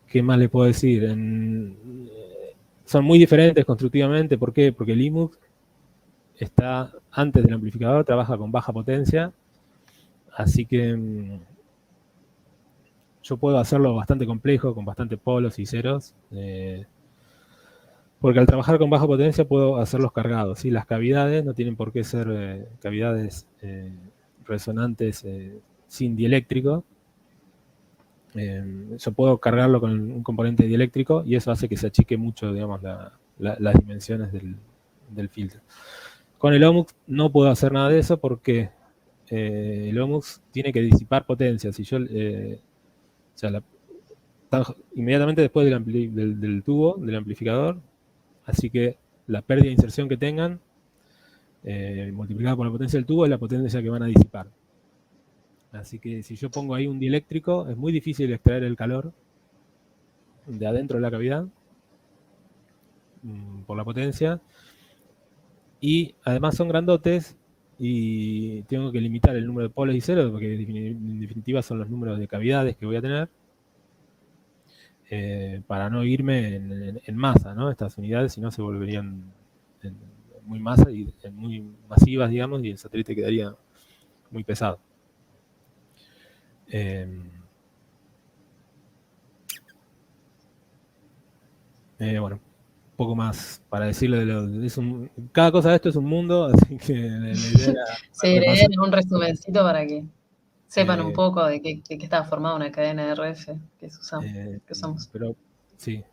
¿Qué más le puedo decir? Son muy diferentes constructivamente. ¿Por qué? Porque el IMUX está antes del amplificador, trabaja con baja potencia, así que yo puedo hacerlo bastante complejo, con bastante polos y ceros, porque al trabajar con baja potencia puedo hacerlos cargados, ¿sí? Las cavidades no tienen por qué ser cavidades resonantes sin dieléctrico. Yo puedo cargarlo con un componente dieléctrico y eso hace que se achique mucho, digamos, las dimensiones del filtro. Con el OMUX no puedo hacer nada de eso porque el OMUX tiene que disipar potencia. Si yo, inmediatamente después del tubo, del amplificador, así que la pérdida de inserción que tengan, multiplicada por la potencia del tubo, es la potencia que van a disipar. Así que si yo pongo ahí un dieléctrico, es muy difícil extraer el calor de adentro de la cavidad por la potencia. Y además son grandotes y tengo que limitar el número de polos y ceros, porque en definitiva son los números de cavidades que voy a tener, para no irme en masa, ¿no? Estas unidades, si no, se volverían muy masa y muy masivas, digamos, y el satélite quedaría muy pesado. Bueno, poco más para decirle cada cosa de esto es un mundo, así que la idea era Sí, le den un resumencito para que sepan un poco de qué está formada una cadena de RF que usamos. Pero sí,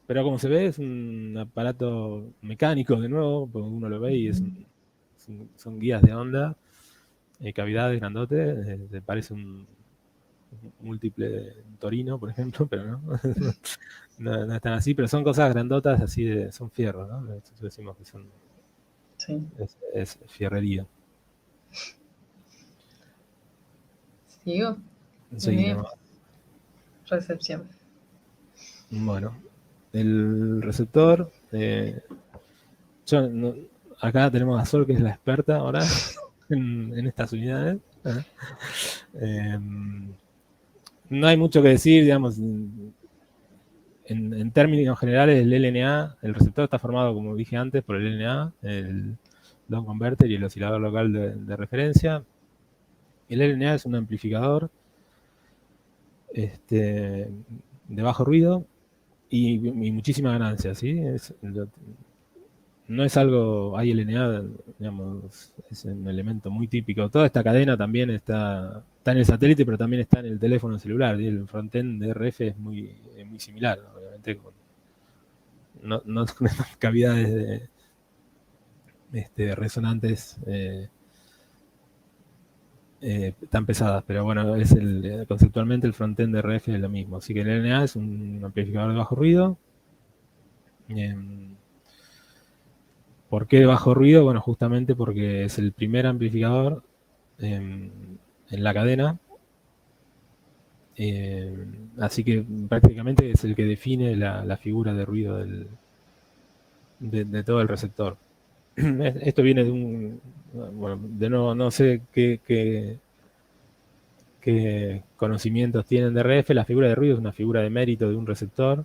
pero como se ve es un aparato mecánico de nuevo, porque uno lo ve y son guías de onda, cavidades grandotes, parece un múltiple Torino, por ejemplo, pero no, no están así, pero son cosas grandotas así son fierros, ¿no? Nosotros decimos que son, sí. es fierrería. ¿Sigo? Sí, Recepción. Bueno, el receptor, acá tenemos a Sol, que es la experta ahora en estas unidades. No hay mucho que decir, digamos, en términos generales, el LNA, el receptor está formado, como dije antes, por el LNA, el down converter y el oscilador local de referencia. El LNA es un amplificador de bajo ruido y muchísima ganancia, ¿sí? No es algo, hay LNA, digamos, es un elemento muy típico. Toda esta cadena también está en el satélite, pero también está en el teléfono celular. ¿Sí? El frontend de RF es muy similar, obviamente, no con estas cavidades resonantes tan pesadas, pero bueno, conceptualmente el frontend de RF es lo mismo. Así que el LNA es un amplificador de bajo ruido. ¿Por qué de bajo ruido? Bueno, justamente porque es el primer amplificador en la cadena. Así que prácticamente es el que define la figura de ruido de todo el receptor. Esto viene de no sé qué conocimientos tienen de RF. La figura de ruido es una figura de mérito de un receptor.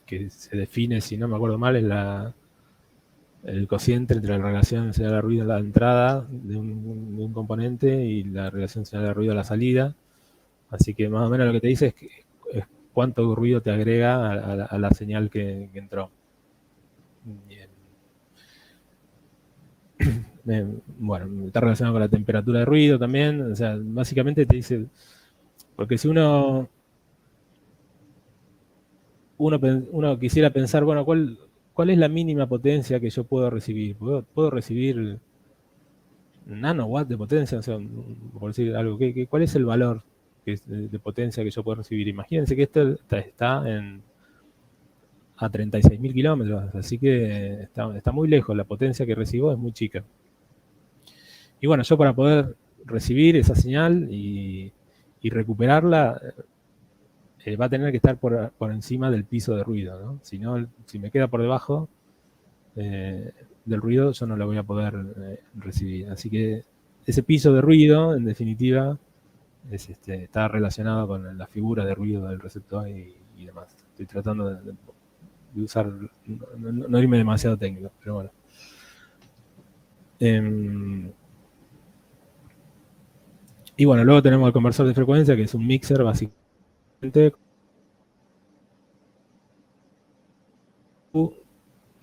Que se define, si no me acuerdo mal, es el cociente entre la relación señal de ruido a la entrada de un componente y la relación señal de ruido a la salida. Así que más o menos lo que te dice es cuánto ruido te agrega a la señal que entró. Bueno, está relacionado con la temperatura de ruido también. O sea, básicamente te dice, porque si uno quisiera pensar, bueno, ¿cuál es la mínima potencia que yo puedo recibir? ¿Puedo recibir nanowatts de potencia? O sea, por decir algo, ¿cuál es el valor de potencia que yo puedo recibir? Imagínense que esto está a 36.000 kilómetros, así que está muy lejos, la potencia que recibo es muy chica. Y bueno, yo para poder recibir esa señal y recuperarla, va a tener que estar por encima del piso de ruido, ¿no? Si no, si me queda por debajo del ruido, yo no lo voy a poder recibir. Así que ese piso de ruido, en definitiva, está relacionado con la figura de ruido del receptor y demás. Estoy tratando de usar, no irme demasiado técnico, pero bueno. Y bueno, luego tenemos el conversor de frecuencia, que es un mixer, básicamente.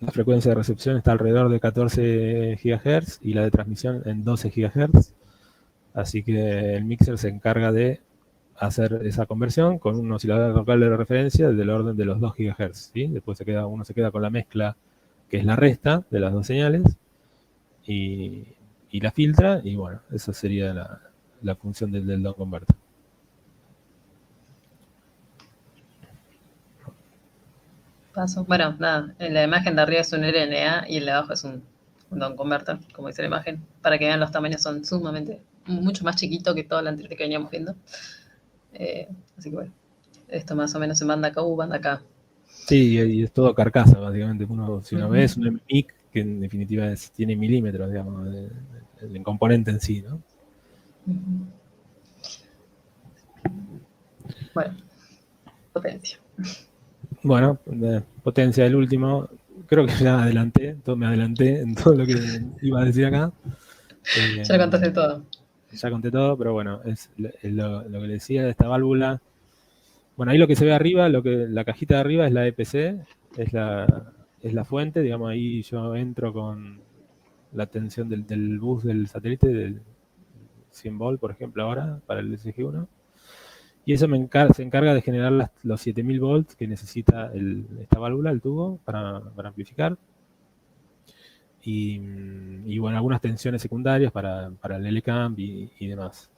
La frecuencia de recepción está alrededor de 14 GHz y la de transmisión en 12 GHz. Así que el mixer se encarga de hacer esa conversión con un oscilador local de referencia del orden de los 2 GHz. ¿sí? Después uno se queda con la mezcla, que es la resta de las dos señales, y la filtra, y bueno, esa sería la función del down converter. Bueno, nada, en la imagen de arriba es un RNA y el de abajo es un down converter, como dice la imagen, para que vean los tamaños son sumamente, mucho más chiquito que todo lo anterior que veníamos viendo. Así que bueno, esto más o menos en banda KU, banda K. Sí, y es todo carcasa, básicamente. Si uno ve, es un MMIC que en definitiva tiene milímetros, digamos, el componente en sí, ¿no? Bueno, potencia. Bueno, potencia del último. Creo que ya me adelanté en todo lo que iba a decir acá. Ya contaste todo. Ya conté todo, pero bueno, es lo que le decía de esta válvula. Bueno, ahí lo que se ve arriba, la cajita de arriba es la EPC, es la fuente, digamos, ahí yo entro con la tensión del bus del satélite, del 100 volt, por ejemplo, ahora, para el SG1. Y eso se encarga de generar los 7000 volts que necesita esta válvula, el tubo, para amplificar. Y bueno, algunas tensiones secundarias para el LCAMP y demás.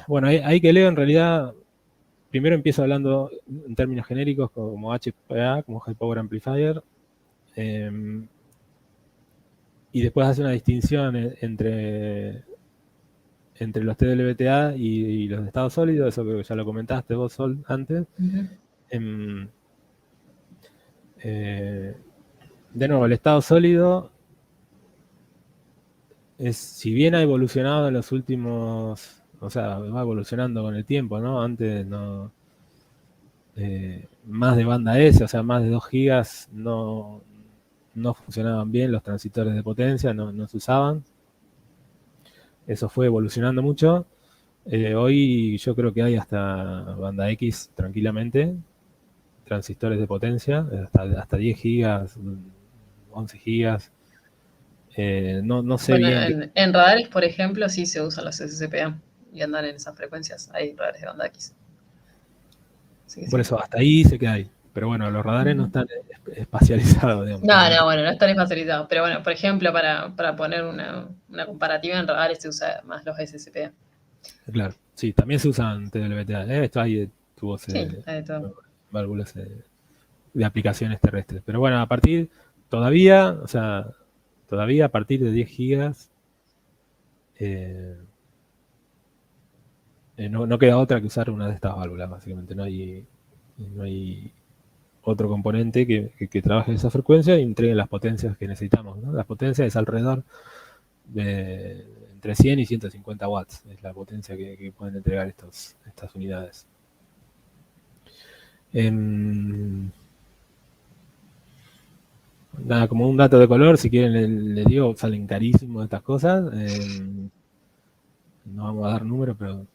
Bueno, ahí que leo en realidad, primero empiezo hablando en términos genéricos como HPA, como High Power Amplifier, y después hace una distinción entre los TWTA y los de estado sólido, eso que ya lo comentaste vos, Sol, antes. De nuevo, el estado sólido si bien ha evolucionado en los últimos, o sea, va evolucionando con el tiempo, ¿no? Antes más de banda S, o sea, más de 2 gigas no funcionaban bien los transistores de potencia, no se usaban. Eso fue evolucionando mucho. Hoy yo creo que hay hasta banda X tranquilamente, transistores de potencia, hasta 10 gigas, 11 gigas. No sé bien. En radares, por ejemplo, sí se usan los SCPA y andan en esas frecuencias. Hay radares de banda X. Por eso, hasta ahí sé que hay. Pero bueno, los radares no están espacializados, digamos. No están espacializados. Pero bueno, por ejemplo, para poner una comparativa, en radares se usa más los SCPA. Claro, sí, también se usan TWTA. Esto hay tubos, válvulas de aplicaciones terrestres. Pero bueno, todavía a partir de 10 gigas, no queda otra que usar una de estas válvulas, básicamente. No hay otro componente que trabaje esa frecuencia y entregue las potencias que necesitamos, ¿no? Las potencias es alrededor de entre 100 y 150 watts, es la potencia que pueden entregar estas unidades. Nada, como un dato de color, si quieren les digo, salen carísimos estas cosas. No vamos a dar números, pero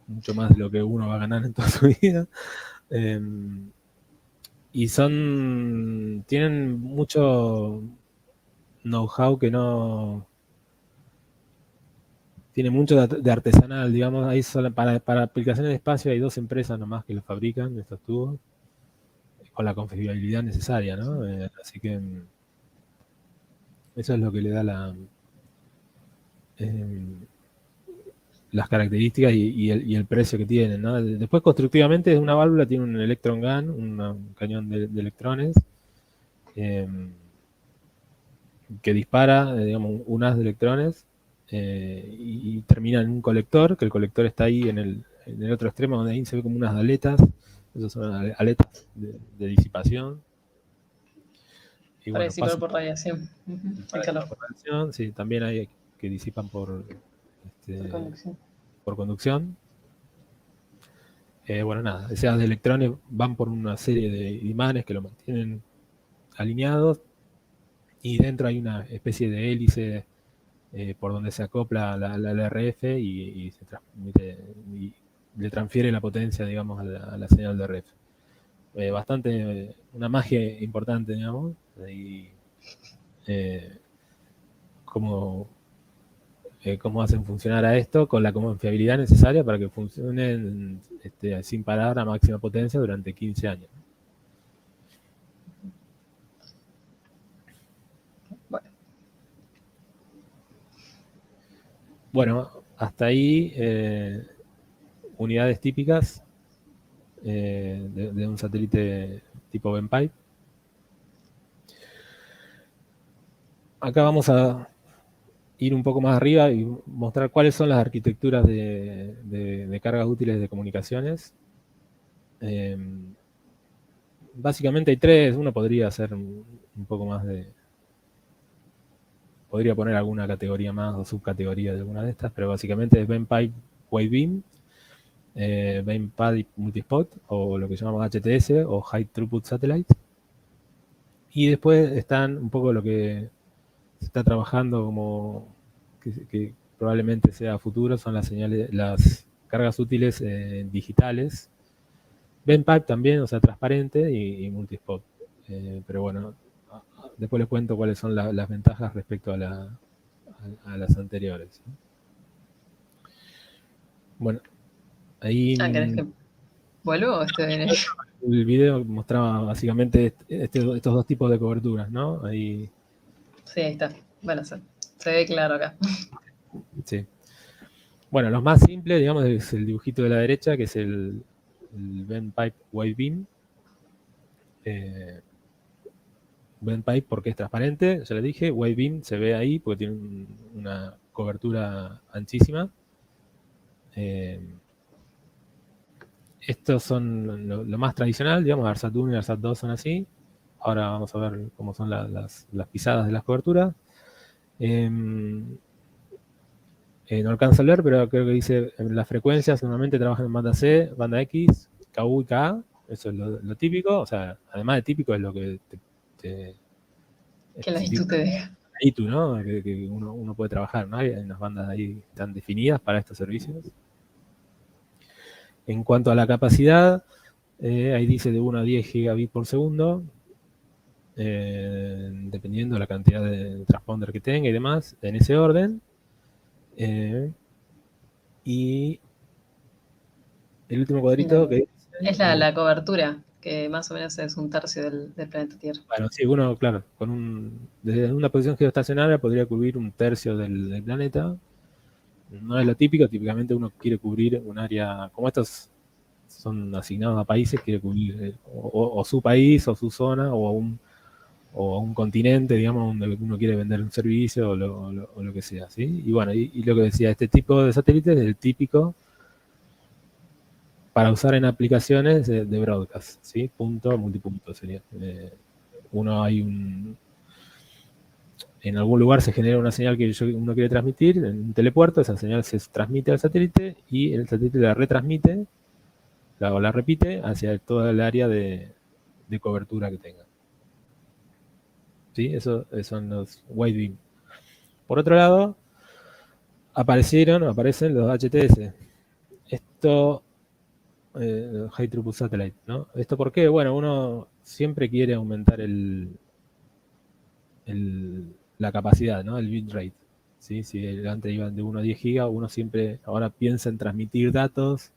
mucho más de lo que uno va a ganar en toda su vida. Y tienen mucho know-how que no tiene mucho de artesanal, digamos. Ahí para aplicaciones de espacio hay 2 empresas nomás que lo fabrican, estos tubos, con la confiabilidad necesaria, ¿no? Así que eso es lo que le da las características y el precio que tienen, ¿no? Después, constructivamente, una válvula tiene un electron gun, un cañón de electrones. que dispara, digamos, un haz de electrones y termina en un colector, que el colector está ahí en el otro extremo, donde ahí se ve como unas aletas. Esas son aletas de disipación. Y Para bueno, disipar pasan por radiación. El para calor. por radiación, sí, también hay que disipan Por este, conducción. por conducción. Bueno, nada, esas de electrones van por una serie de imanes que lo mantienen alineados y dentro hay una especie de hélice por donde se acopla la LRF y se transmite y le transfiere la potencia, digamos, a la señal de RF. Bastante, una magia importante, digamos, y eh, cómo, cómo hacen funcionar a esto con la confiabilidad necesaria para que funcionen sin parar a máxima potencia durante 15 años. Bueno, Bueno, hasta ahí unidades típicas de un satélite tipo BenPipe. Acá vamos a ir un poco más arriba y mostrar cuáles son las arquitecturas de cargas útiles de comunicaciones. Eh, básicamente hay tres. Uno podría hacer un poco más podría poner alguna categoría más o subcategoría de alguna de estas, pero básicamente es BenPipe Wavebeam, BenPipe Multispot, o lo que llamamos HTS, o High Throughput Satellite. Y después están un poco lo que se está trabajando como que probablemente sea futuro, son las señales, las cargas útiles digitales. BenPipe también, o sea, transparente y multispot. Pero bueno, después les cuento cuáles son las ventajas respecto a las anteriores. Bueno, ahí ¿querés que vuelva o estoy bien ahí? el video mostraba básicamente estos dos tipos de coberturas, ¿no? Ahí, Sí, ahí está. Bueno, se ve claro acá. sí. Bueno, los más simples, digamos, es el dibujito de la derecha, que es el BenPipe Wavebeam. BenPipe porque es transparente, ya les dije. Wavebeam se ve ahí porque tiene una cobertura anchísima. Estos son lo más tradicional, digamos, ARSAT 1 y ARSAT 2 son así. Ahora vamos a ver cómo son las pisadas de las coberturas. No alcanza a leer, pero creo que dice las frecuencias normalmente trabajan en banda C, banda X, KU y KA. Eso es lo típico. O sea, además de típico es lo que Que la especifica tú te deja. ITU, ¿no? Que uno puede trabajar, ¿no? Hay unas bandas ahí que están definidas para estos servicios. En cuanto a la capacidad, ahí dice de 1 a 10 gigabits por segundo, dependiendo de la cantidad de transponder que tenga y demás, en ese orden. Y el último Y cuadrito que es dice, la cobertura, que más o menos es un tercio del planeta Tierra. bueno, sí, uno, claro, desde una posición geoestacionaria podría cubrir un tercio del planeta. No es lo típico, típicamente uno quiere cubrir un área, como estos son asignados a países, quiere cubrir o su país, o su zona, o a un continente, digamos, donde uno quiere vender un servicio o lo que sea, ¿sí? Y bueno, y lo que decía, este tipo de satélites es el típico para usar en aplicaciones de broadcast, ¿sí? Punto, multipunto sería. En algún lugar se genera una señal que uno quiere transmitir en un telepuerto, esa señal se transmite al satélite y el satélite la retransmite o la repite hacia toda el área de cobertura que tenga. ¿Sí? Eso son los Wavebeam. Por otro lado, aparecen los HTS. Esto, High Throughput Satellite, ¿no? ¿Esto por qué? Bueno, uno siempre quiere aumentar la capacidad, ¿no? El bitrate. ¿Sí? Si antes iban de 1 a 10 gigas, uno siempre ahora piensa en transmitir datos,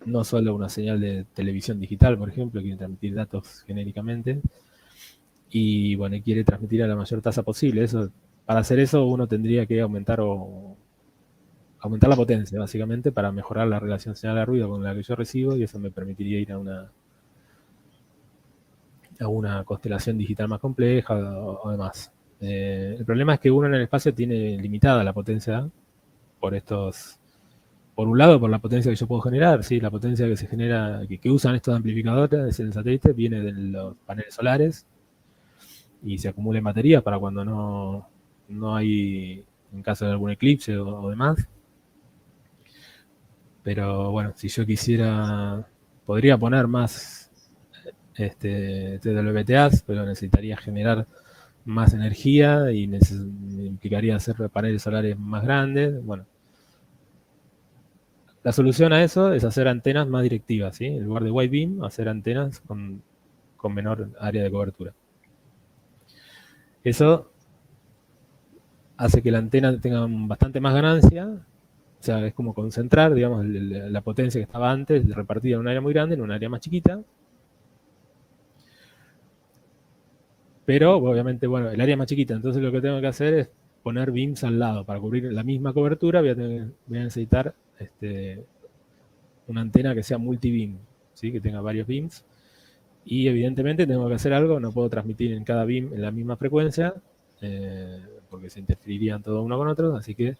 no solo una señal de televisión digital, por ejemplo, quiere transmitir datos genéricamente, y bueno, quiere transmitir a la mayor tasa posible. Para hacer eso uno tendría que aumentar la potencia, básicamente, para mejorar la relación señal a ruido con la que yo recibo, y eso me permitiría ir a a una constelación digital más compleja o demás. El problema es que uno en el espacio tiene limitada la potencia por estos, por un lado por la potencia que yo puedo generar, ¿sí? La potencia que se genera, que usan estos amplificadores en el satélite, viene de los paneles solares y se acumula en baterías para cuando no hay, en caso de algún eclipse o demás. Pero bueno, si yo quisiera, podría poner más TWTAs, pero necesitaría generar más energía y implicaría hacer paneles solares más grandes. Bueno, la solución a eso es hacer antenas más directivas, ¿sí? En lugar de wide beam, hacer antenas con menor área de cobertura. Eso hace que la antena tenga bastante más ganancia, o sea, es como concentrar, digamos, la potencia que estaba antes, repartida en un área muy grande, en un área más chiquita. Pero, obviamente, bueno, el área es más chiquita, entonces lo que tengo que hacer es poner beams al lado. Para cubrir la misma cobertura voy a necesitar una antena que sea multi-beam, ¿sí? Que tenga varios beams. Y evidentemente tengo que hacer algo, no puedo transmitir en cada beam en la misma frecuencia, porque se interferirían todo uno con otro, así que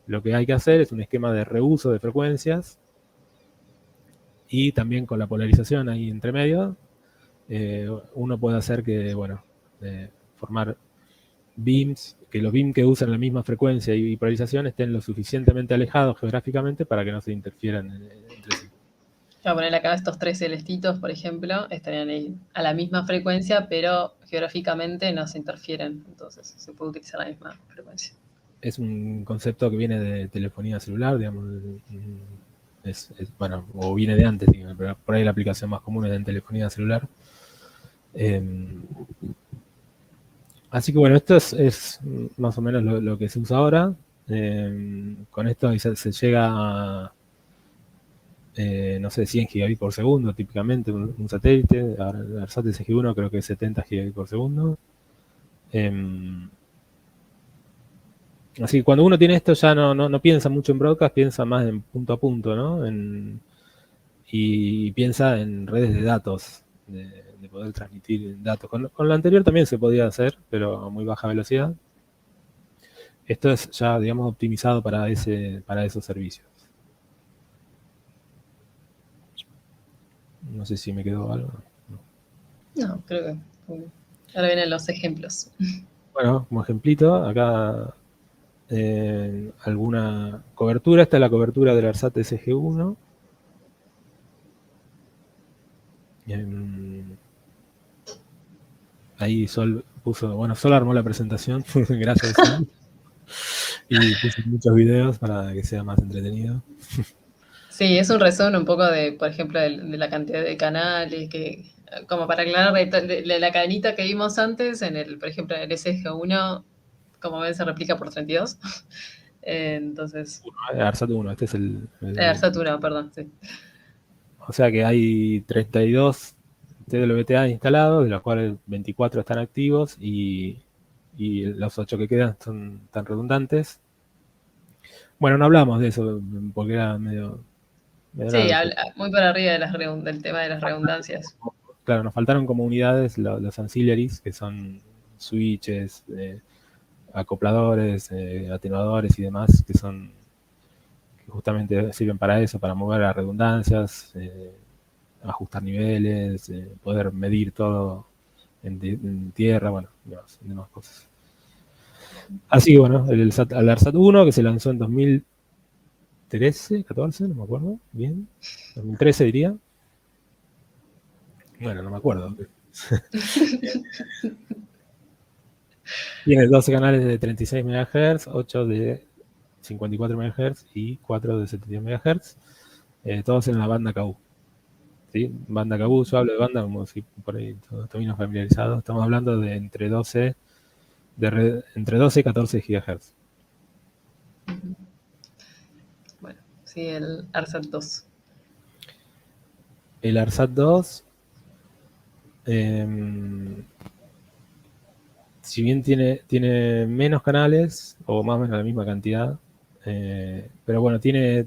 lo que hay que hacer es un esquema de reuso de frecuencias y también con la polarización ahí entre medio, uno puede hacer que, bueno, formar beams, que los beams que usan la misma frecuencia y polarización estén lo suficientemente alejados geográficamente para que no se interfieran entre sí. Voy a poner acá estos 3 celestitos, por ejemplo, estarían ahí a la misma frecuencia, pero geográficamente no se interfieren, entonces se puede utilizar la misma frecuencia. Es un concepto que viene de telefonía celular, digamos, bueno, o viene de antes, digamos, pero por ahí la aplicación más común es en telefonía celular. Así que bueno, esto es más o menos lo que se usa ahora. Con esto se llega a, no sé, 100 gigabits por segundo, típicamente, un satélite. Ahora el ARSAT SG-1 creo que es 70 gigabits por segundo. Así que cuando uno tiene esto ya no piensa mucho en broadcast, piensa más en punto a punto, ¿no? Y piensa en redes de datos, de poder transmitir datos. Con lo anterior también se podía hacer, pero a muy baja velocidad. Esto es ya, digamos, optimizado para esos servicios. No sé si me quedó algo. No, creo que ahora vienen los ejemplos. Bueno, como ejemplito, acá alguna cobertura. Esta es la cobertura del ARSAT SG-1. Ahí Sol puso, bueno, Sol armó la presentación, gracias Sol. Y puso muchos videos para que sea más entretenido. Sí, es un resumen un poco de, por ejemplo, de la cantidad de canales, que como para aclarar de la cadenita que vimos antes, por ejemplo, en el SG1, como ven, se replica por 32. Entonces, ARSAT 1, este es ARSAT-1, perdón, sí. O sea que hay 32 TWTA instalados, de los cuales 24 están activos y los 8 que quedan son tan redundantes. Bueno, no hablamos de eso porque era medio Sí, largo. muy por arriba del tema de las redundancias. Claro, nos faltaron como unidades los ancillaries, que son switches, acopladores, atenuadores y demás, que justamente sirven para eso, para mover las redundancias, ajustar niveles, poder medir todo en tierra, bueno, demás cosas. Así que bueno, el ARSAT 1 que se lanzó en 2013, 14, no me acuerdo bien, 2013 diría. Bueno, no me acuerdo. Tiene 12 canales de 36 MHz, 8 de 54 MHz y 4 de 72 MHz, todos en la banda KU. ¿Sí? Banda KU, yo hablo de banda como si por ahí estuvimos familiarizados. Estamos hablando de entre 12 y 14 GHz. Bueno, sí, el ARSAT-2. El ARSAT 2, si bien tiene menos canales, o más o menos la misma cantidad, pero bueno, tiene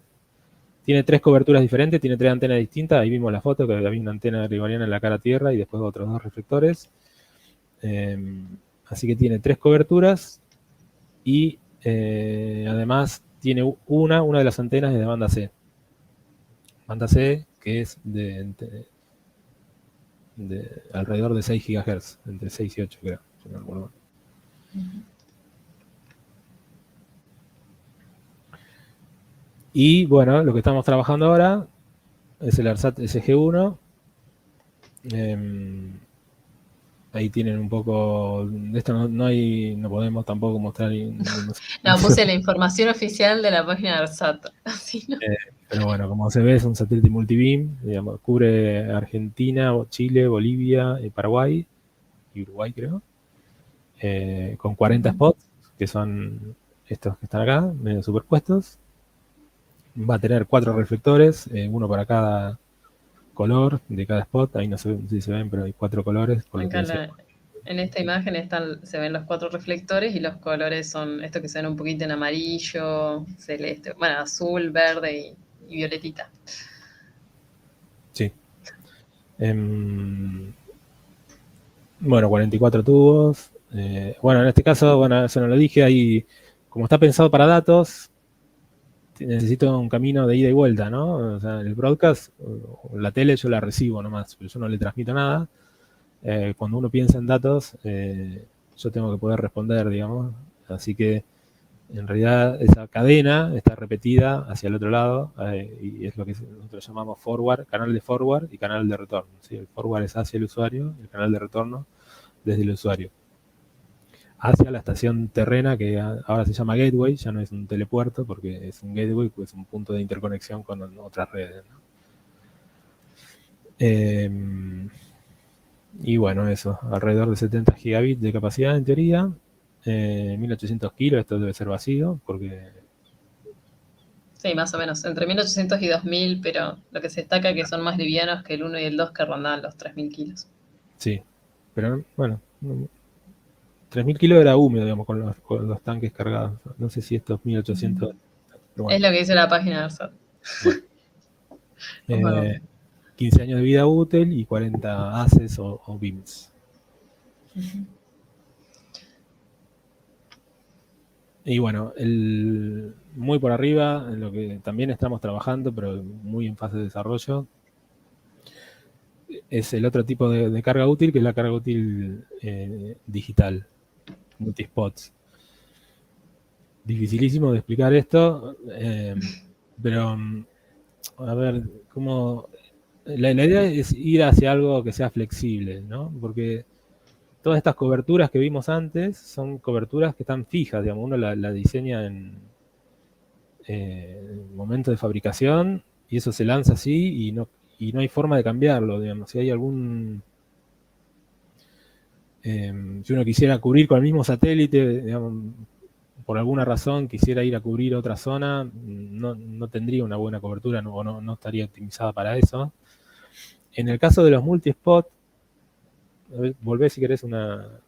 Tiene 3 coberturas diferentes, tiene 3 antenas distintas. Ahí vimos la foto, que había una antena gregoriana en la cara tierra y después otros 2 reflectores. Así que tiene 3 coberturas y además tiene una de las antenas de banda C. Banda C, que es de alrededor de 6 GHz, entre 6 y 8 creo, si no recuerdo. Y bueno, lo que estamos trabajando ahora es el ARSAT SG1. Ahí tienen un poco de esto, no podemos tampoco mostrar. No, puse la información oficial de la página de ARSAT. Así, ¿no? Pero bueno, como se ve, es un satélite multibeam, digamos, cubre Argentina, Chile, Bolivia, Paraguay y Uruguay, creo. Con 40 spots, que son estos que están acá, medio superpuestos. Va a tener 4 reflectores, uno para cada color de cada spot. Ahí no sé si se ven, pero hay 4 colores. En esta imagen se ven los 4 reflectores y los colores son estos que se ven un poquito en amarillo, celeste, bueno, azul, verde y violetita. Sí. Bueno, 44 tubos. Bueno, en este caso, bueno, eso no lo dije, ahí, como está pensado para datos, necesito un camino de ida y vuelta, ¿no? O sea, el broadcast, la tele yo la recibo nomás, pero yo no le transmito nada. Cuando uno piensa en datos, yo tengo que poder responder, digamos. Así que, en realidad, esa cadena está repetida hacia el otro lado, y es lo que nosotros llamamos forward, canal de forward y canal de retorno. ¿Sí? El forward es hacia el usuario, el canal de retorno desde el usuario hacia la estación terrena, que ahora se llama gateway, ya no es un telepuerto, porque es un gateway, pues es un punto de interconexión con otras redes, ¿no? Y bueno, eso, alrededor de 70 gigabits de capacidad en teoría, 1800 kilos, esto debe ser vacío, porque... Sí, más o menos, entre 1800 y 2000, pero lo que se destaca es que son más livianos que el 1 y el 2, que rondaban los 3000 kilos. Sí, pero bueno, 3000 kilos era húmedo, digamos, con los tanques cargados. No sé si estos 1800... Pero bueno. Es lo que dice la página de ARSAT. Bueno. 15 años de vida útil y 40 ACES o BIMs. Y bueno, muy por arriba, en lo que también estamos trabajando, pero muy en fase de desarrollo, es el otro tipo de carga útil, que es la carga útil digital, multispots. Dificilísimo de explicar esto, pero a ver, ¿cómo...? La idea es ir hacia algo que sea flexible, ¿no? Porque todas estas coberturas que vimos antes son coberturas que están fijas, digamos, uno la diseña en el momento de fabricación y eso se lanza así y no hay forma de cambiarlo, digamos. Si hay si uno quisiera cubrir con el mismo satélite, digamos, por alguna razón quisiera ir a cubrir otra zona, no tendría una buena cobertura, no estaría optimizada para eso. En el caso de los multispot, volvé si querés una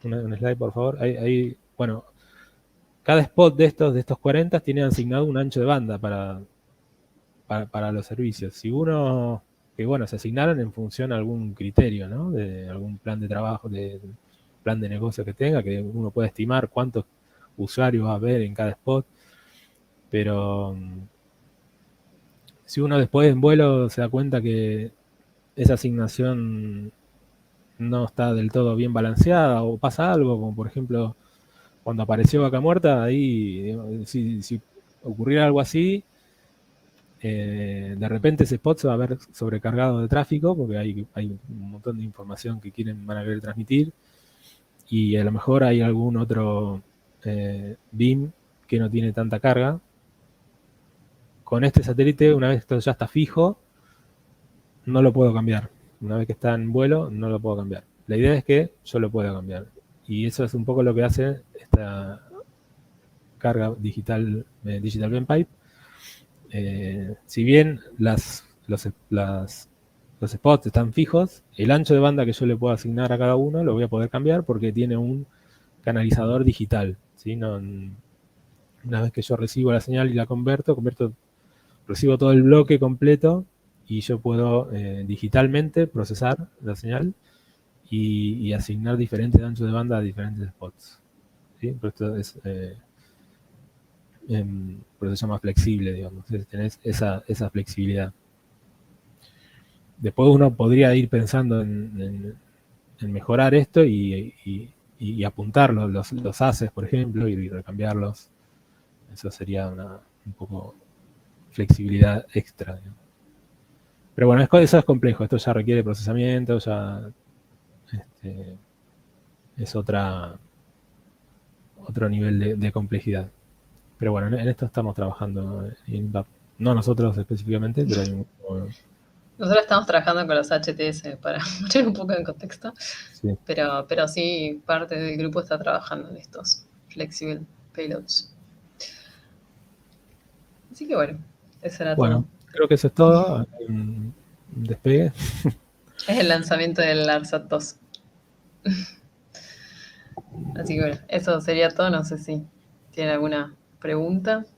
slide, por favor. Ahí, bueno, cada spot de estos 40 tiene asignado un ancho de banda para los servicios. Si uno, que bueno, se asignaron en función a algún criterio, ¿no? De algún plan de trabajo, de plan de negocio que tenga, que uno puede estimar cuántos usuarios va a haber en cada spot. Pero si uno después en vuelo se da cuenta que esa asignación no está del todo bien balanceada o pasa algo, como por ejemplo cuando apareció Vaca Muerta, ahí si ocurriera algo así, de repente ese spot se va a ver sobrecargado de tráfico porque hay un montón de información que van a querer transmitir y a lo mejor hay algún otro BIM que no tiene tanta carga. Con este satélite, una vez que esto ya está fijo, no lo puedo cambiar. Una vez que está en vuelo, no lo puedo cambiar. La idea es que yo lo pueda cambiar. Y eso es un poco lo que hace esta carga digital Beam Pipe. Si bien los spots están fijos, el ancho de banda que yo le puedo asignar a cada uno lo voy a poder cambiar porque tiene un canalizador digital, ¿sí? Una vez que yo recibo la señal y la convierto recibo todo el bloque completo y yo puedo digitalmente procesar la señal y asignar diferentes anchos de banda a diferentes spots. ¿Sí? Pero esto es, por eso se llama flexible, digamos. Tenés esa flexibilidad. Después uno podría ir pensando en mejorar esto y apuntar los haces, por ejemplo, y recambiarlos. Eso sería un poco flexibilidad extra, digamos. Pero bueno, eso es complejo. Esto ya requiere procesamiento, ya es otro nivel de complejidad. Pero bueno, en esto estamos trabajando en INVAP. No nosotros específicamente, pero hay Nosotros estamos trabajando con los HTS para poner un poco en contexto, sí. pero sí, parte del grupo está trabajando en estos flexible payloads. Así que bueno, eso era todo. Creo que eso es todo. Un despegue. Es el lanzamiento del ARSAT 2. Así que bueno, eso sería todo. No sé si tienen alguna pregunta.